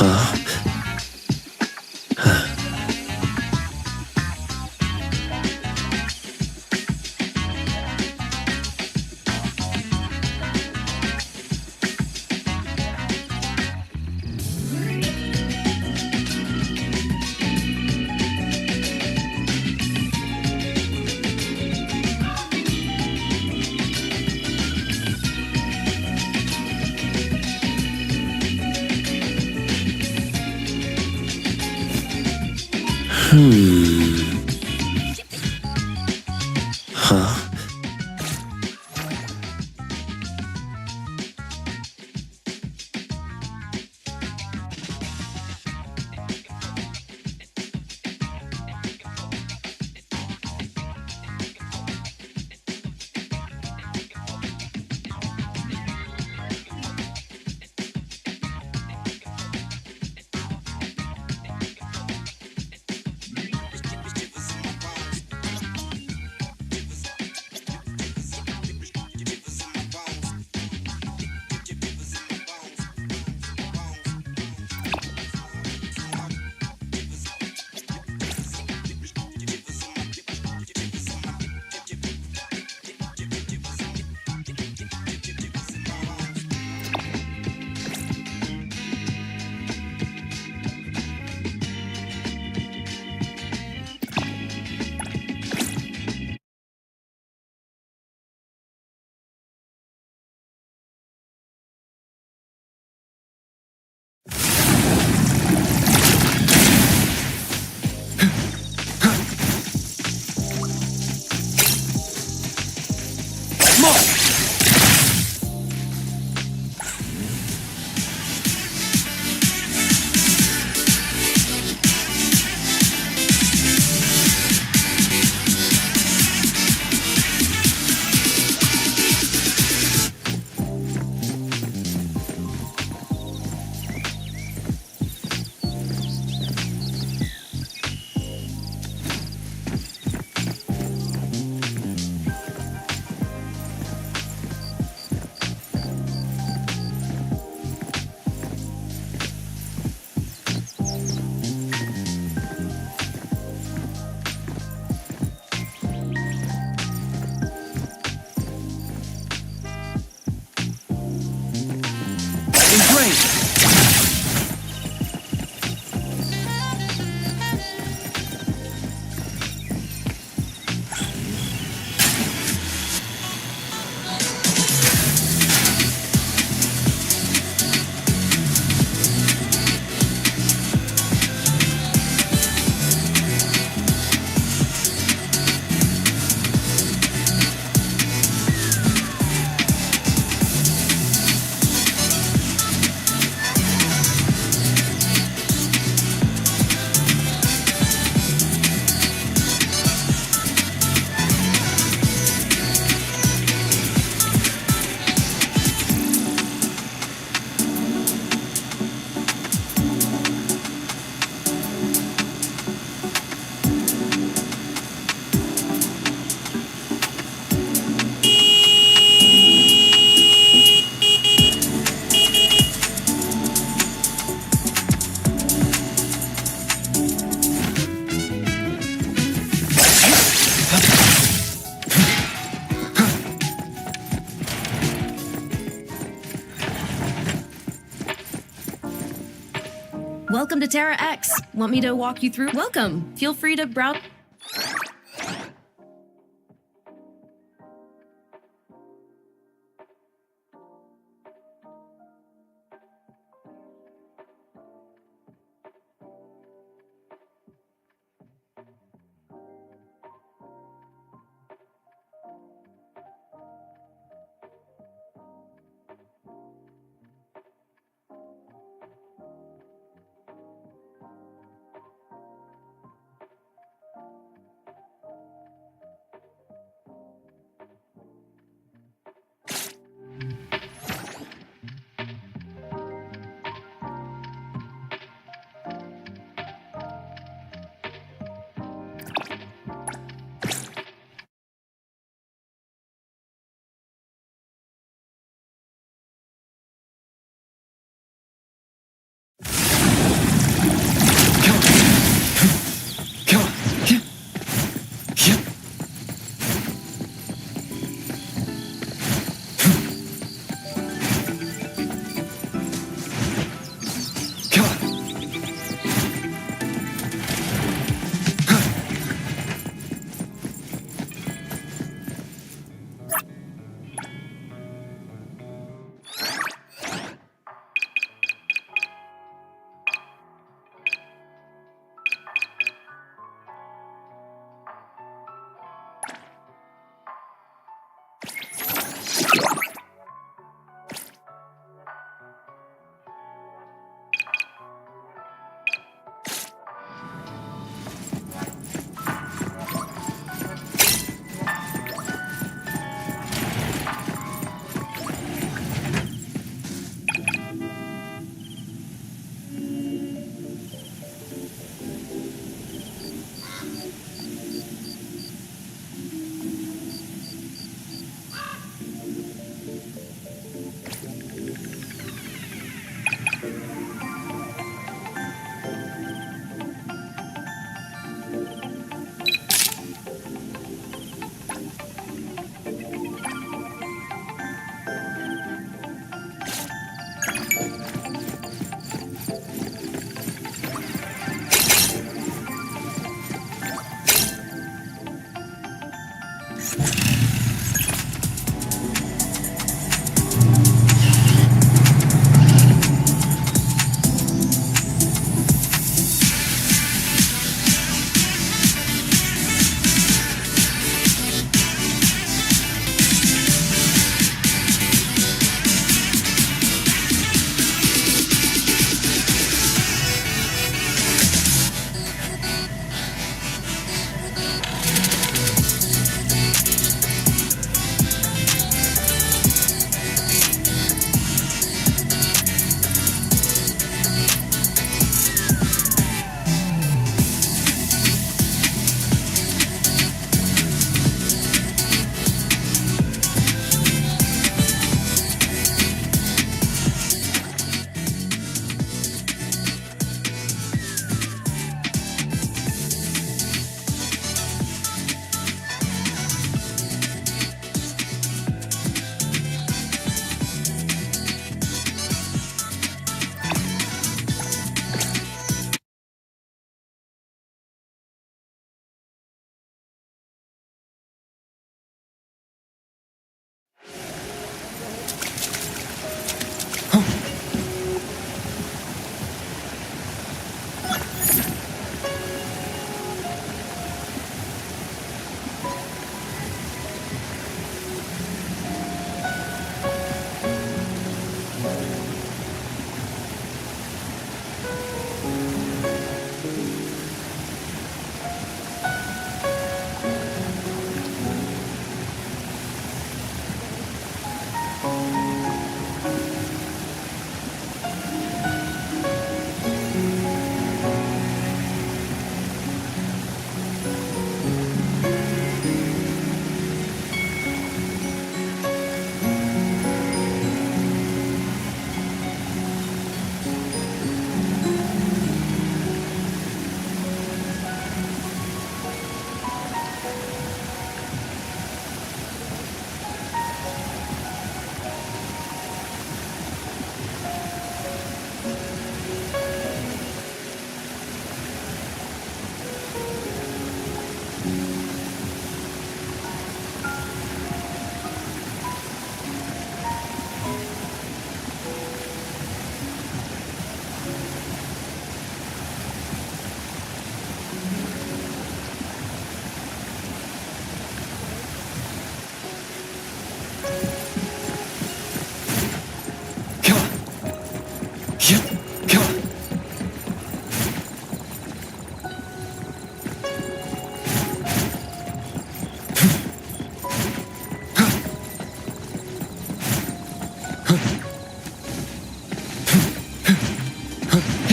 Huh? Huh? Welcome to Terra X. Want me to walk you through? Welcome. Feel free to browse.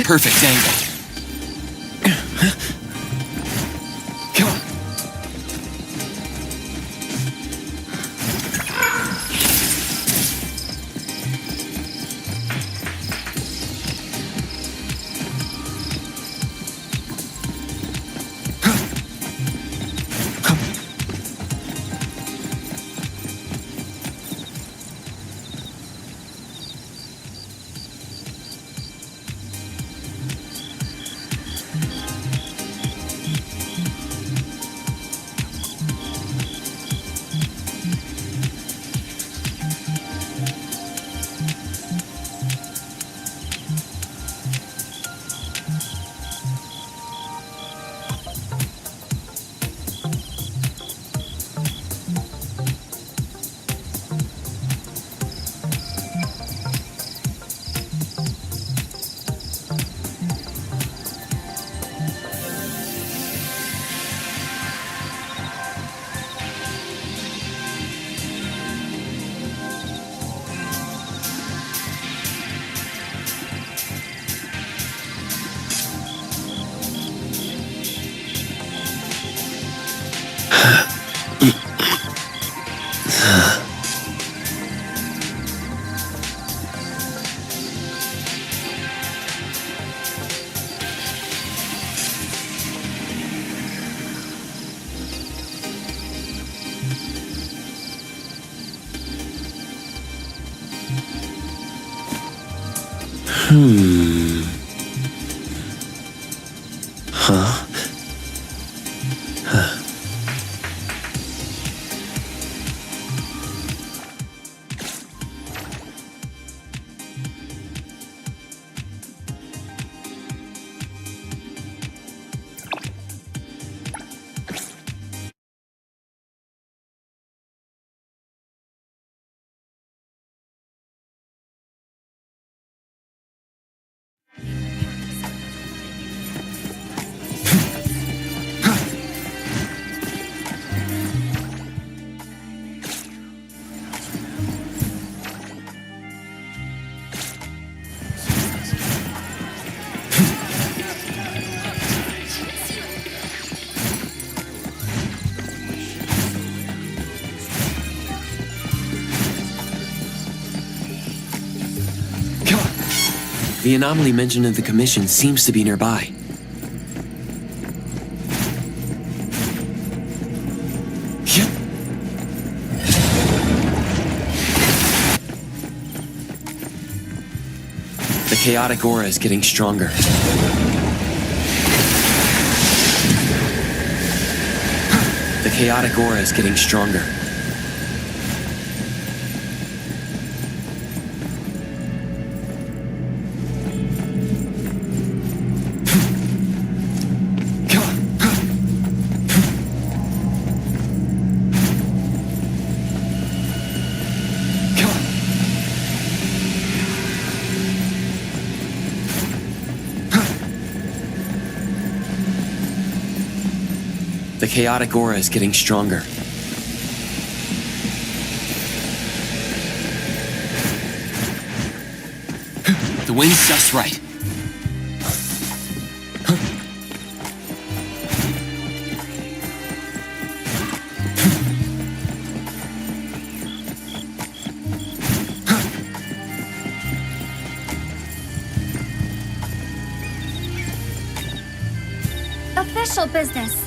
perfect angle. Come on. Huh? The anomaly mentioned in the commission seems to be nearby. The chaotic aura is getting stronger. The chaotic aura is getting stronger. The chaotic aura is getting stronger. The wind's just right. Official business.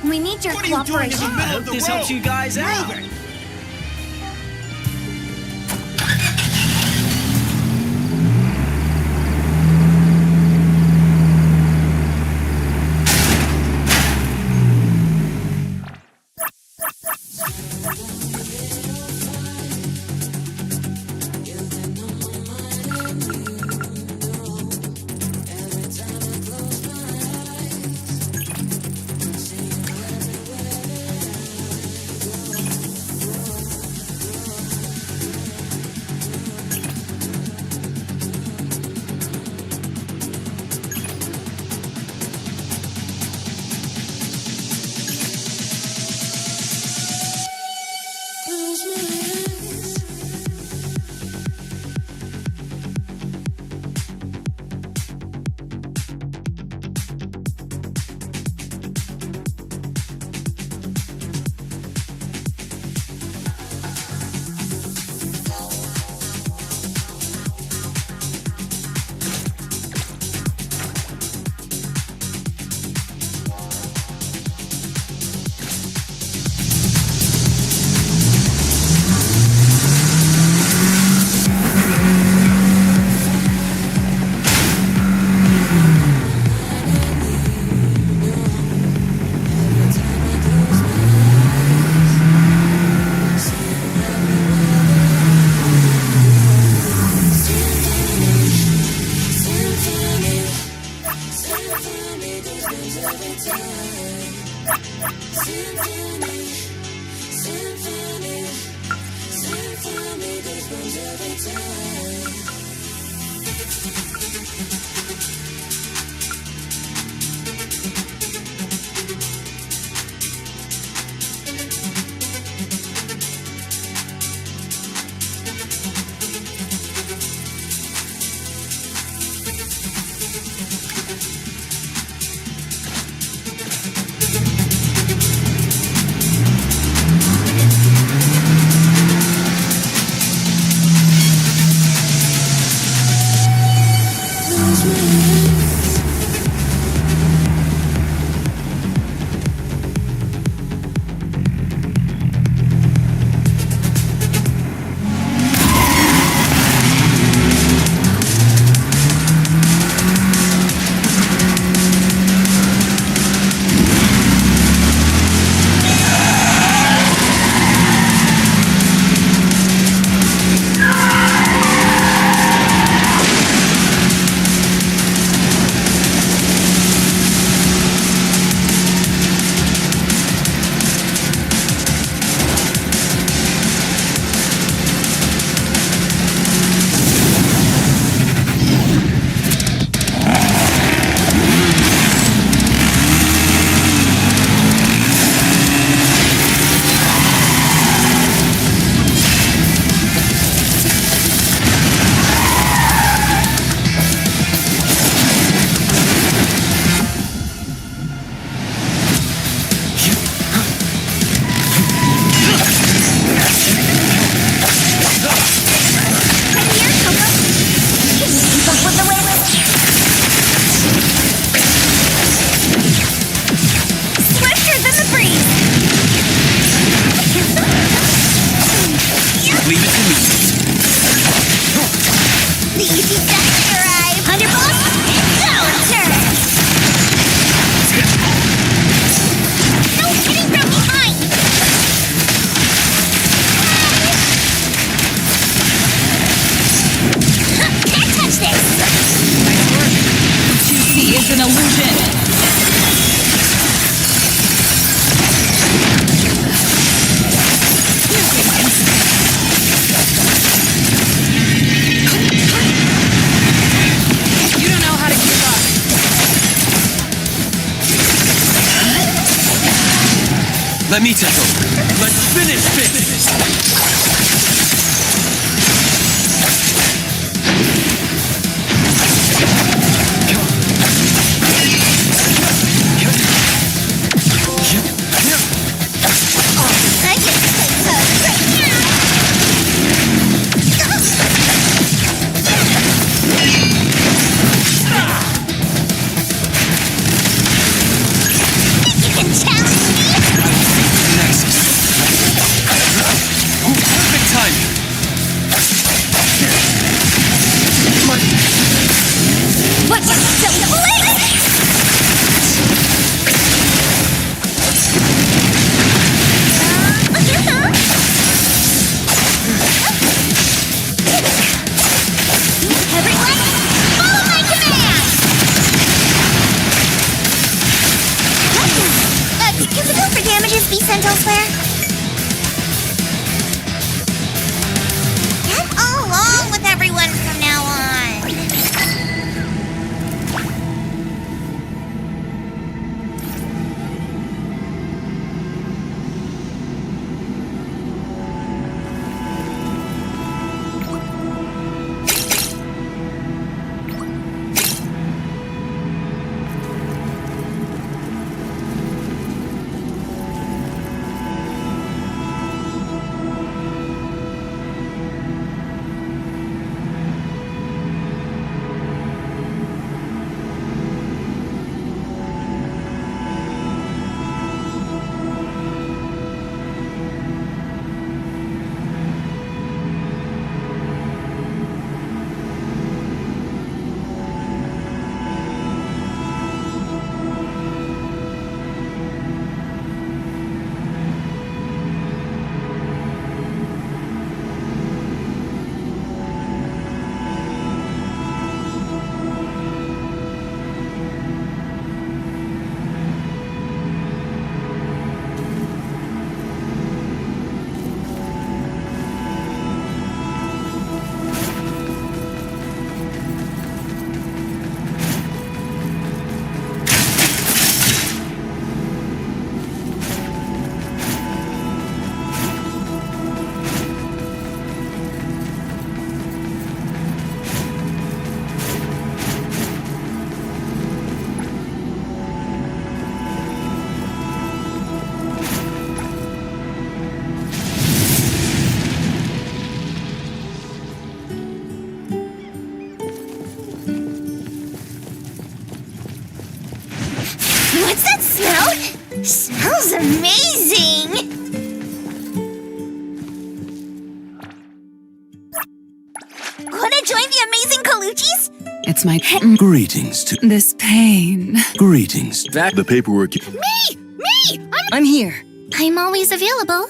We need your cooperation. I hope this helps you guys out. Let me take over. Let's finish this! You can challenge me? It's my Greetings to this pain. greetings. That the paperwork. Me! I'm here. I'm always available.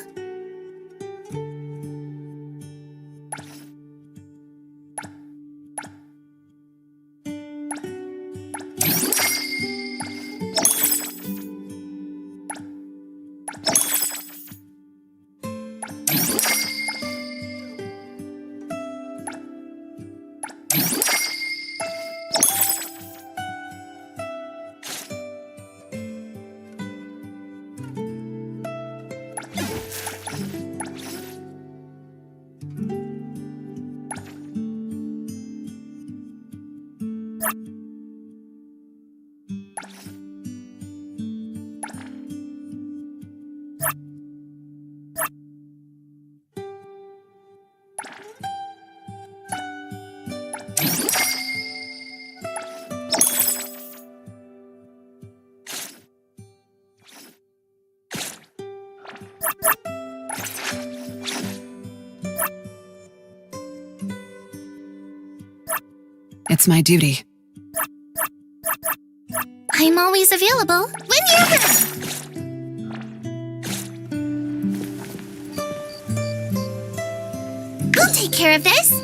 It's my duty. I'm always available when you're ready. I'll take care of this.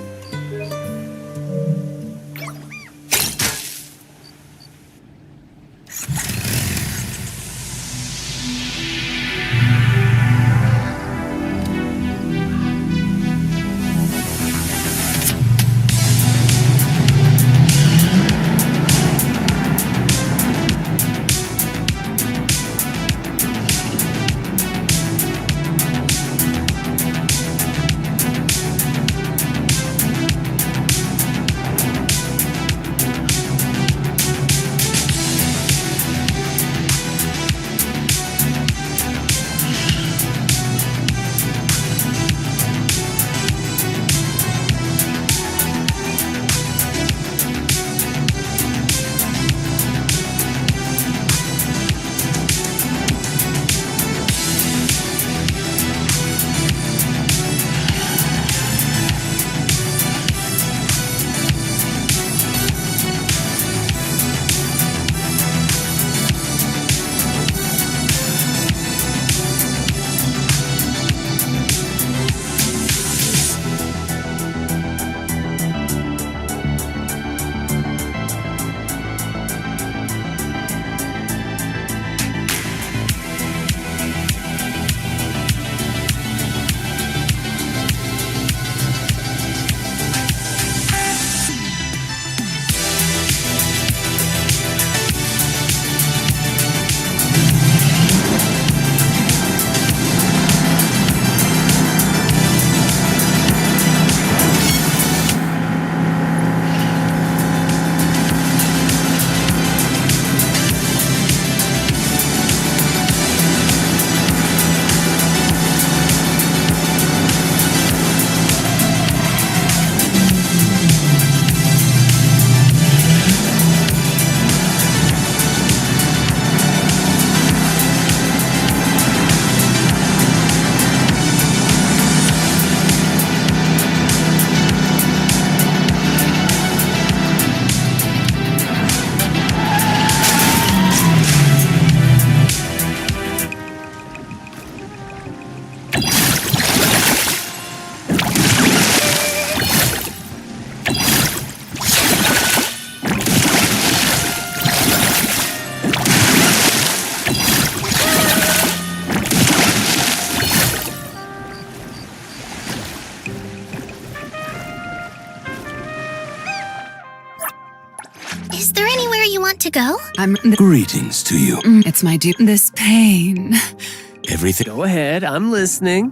Is there anywhere you want to go? Greetings to you. It's my duty. This pain. Everything. Go ahead, I'm listening.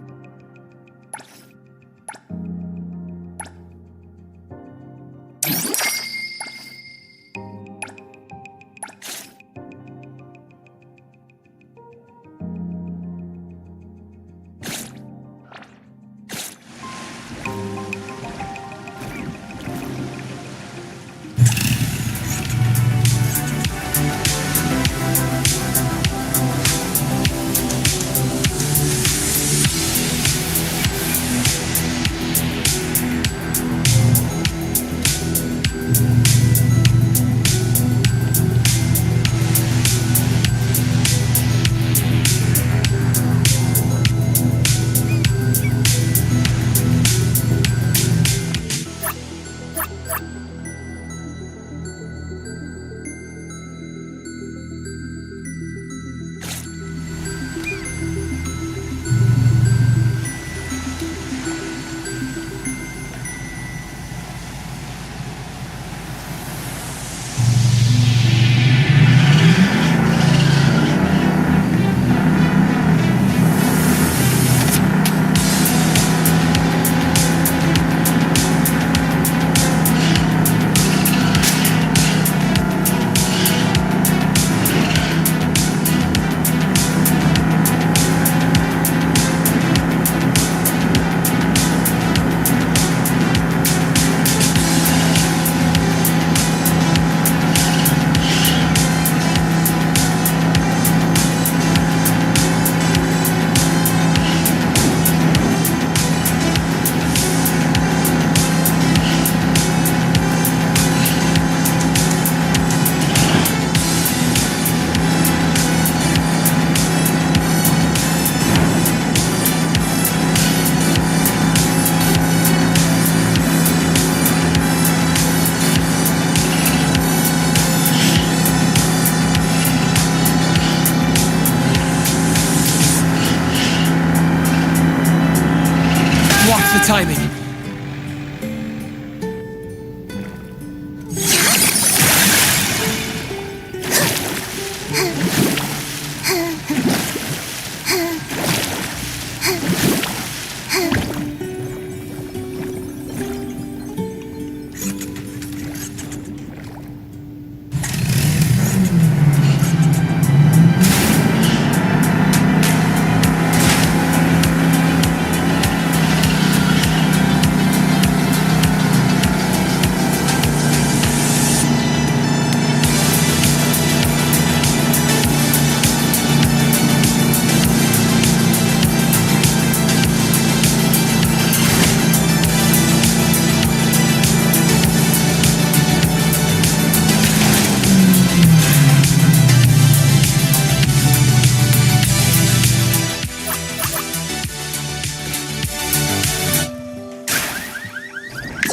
the timing.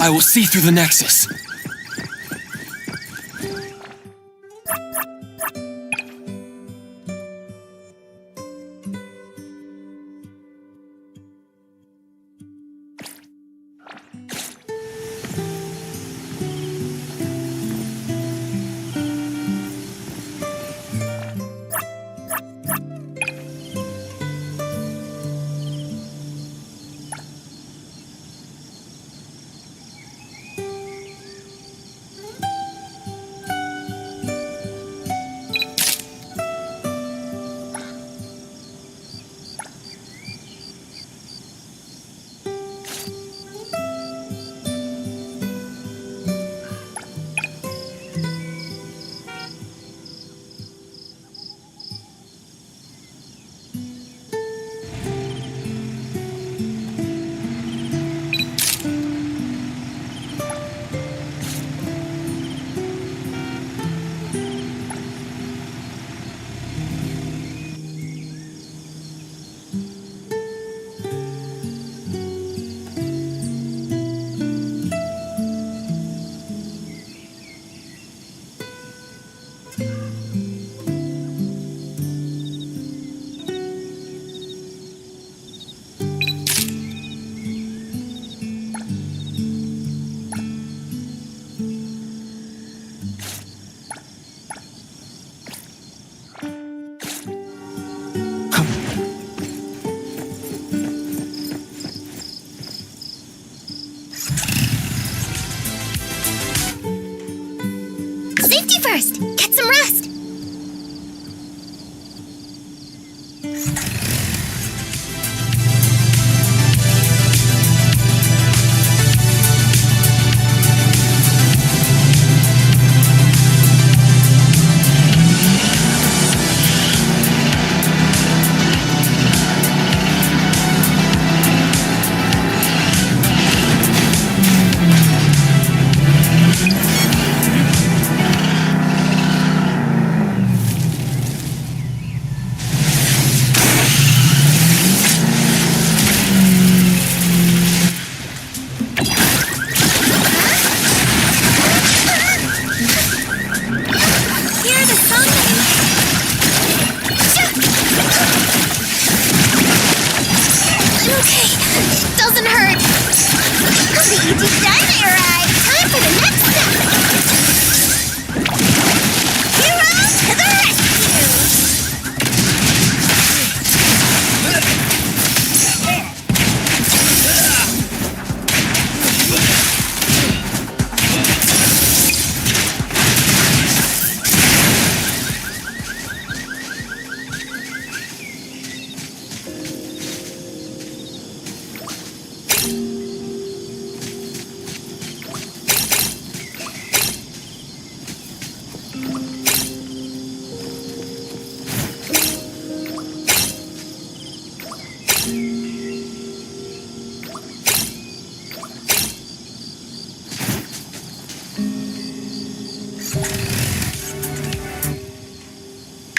I will see through the Nexus. Safety first! Get some rest!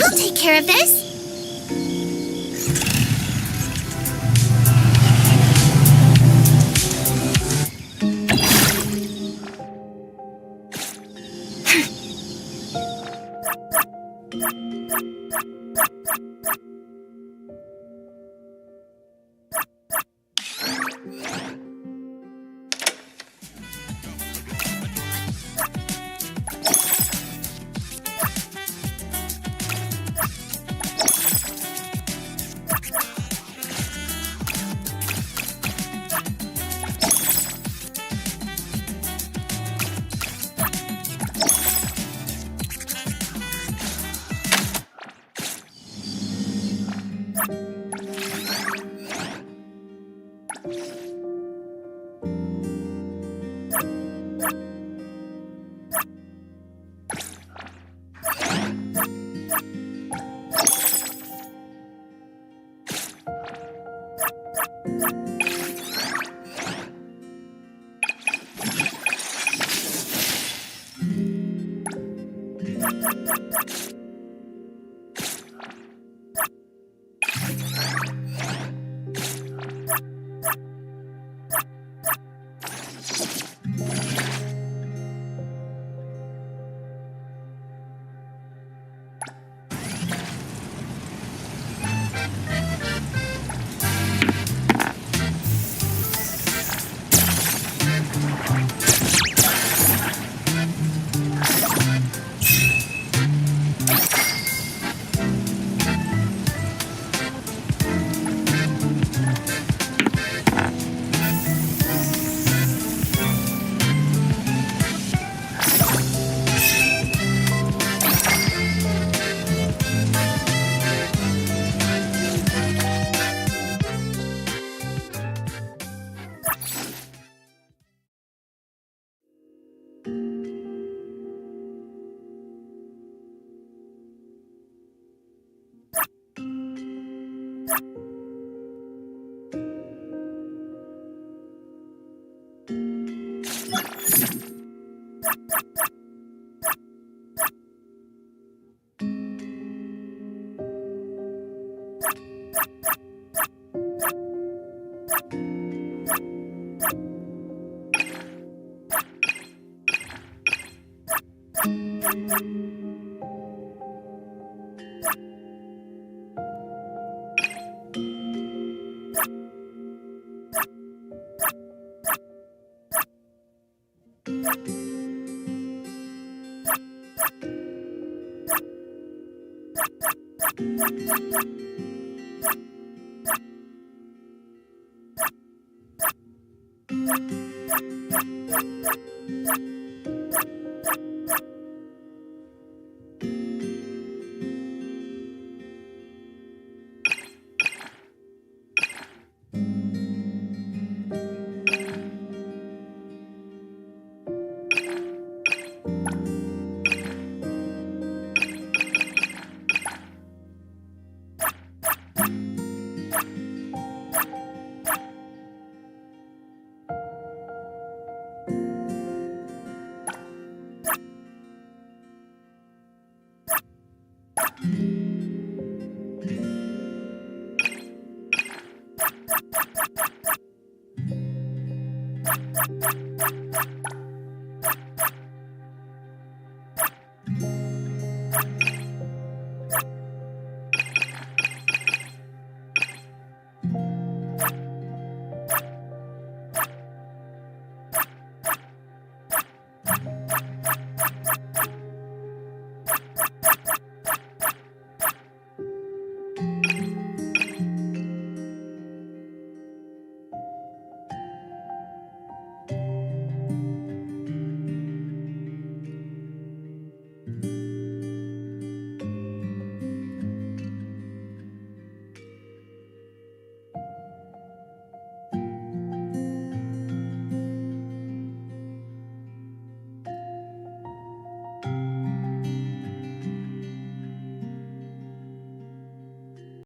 I'll take care of this.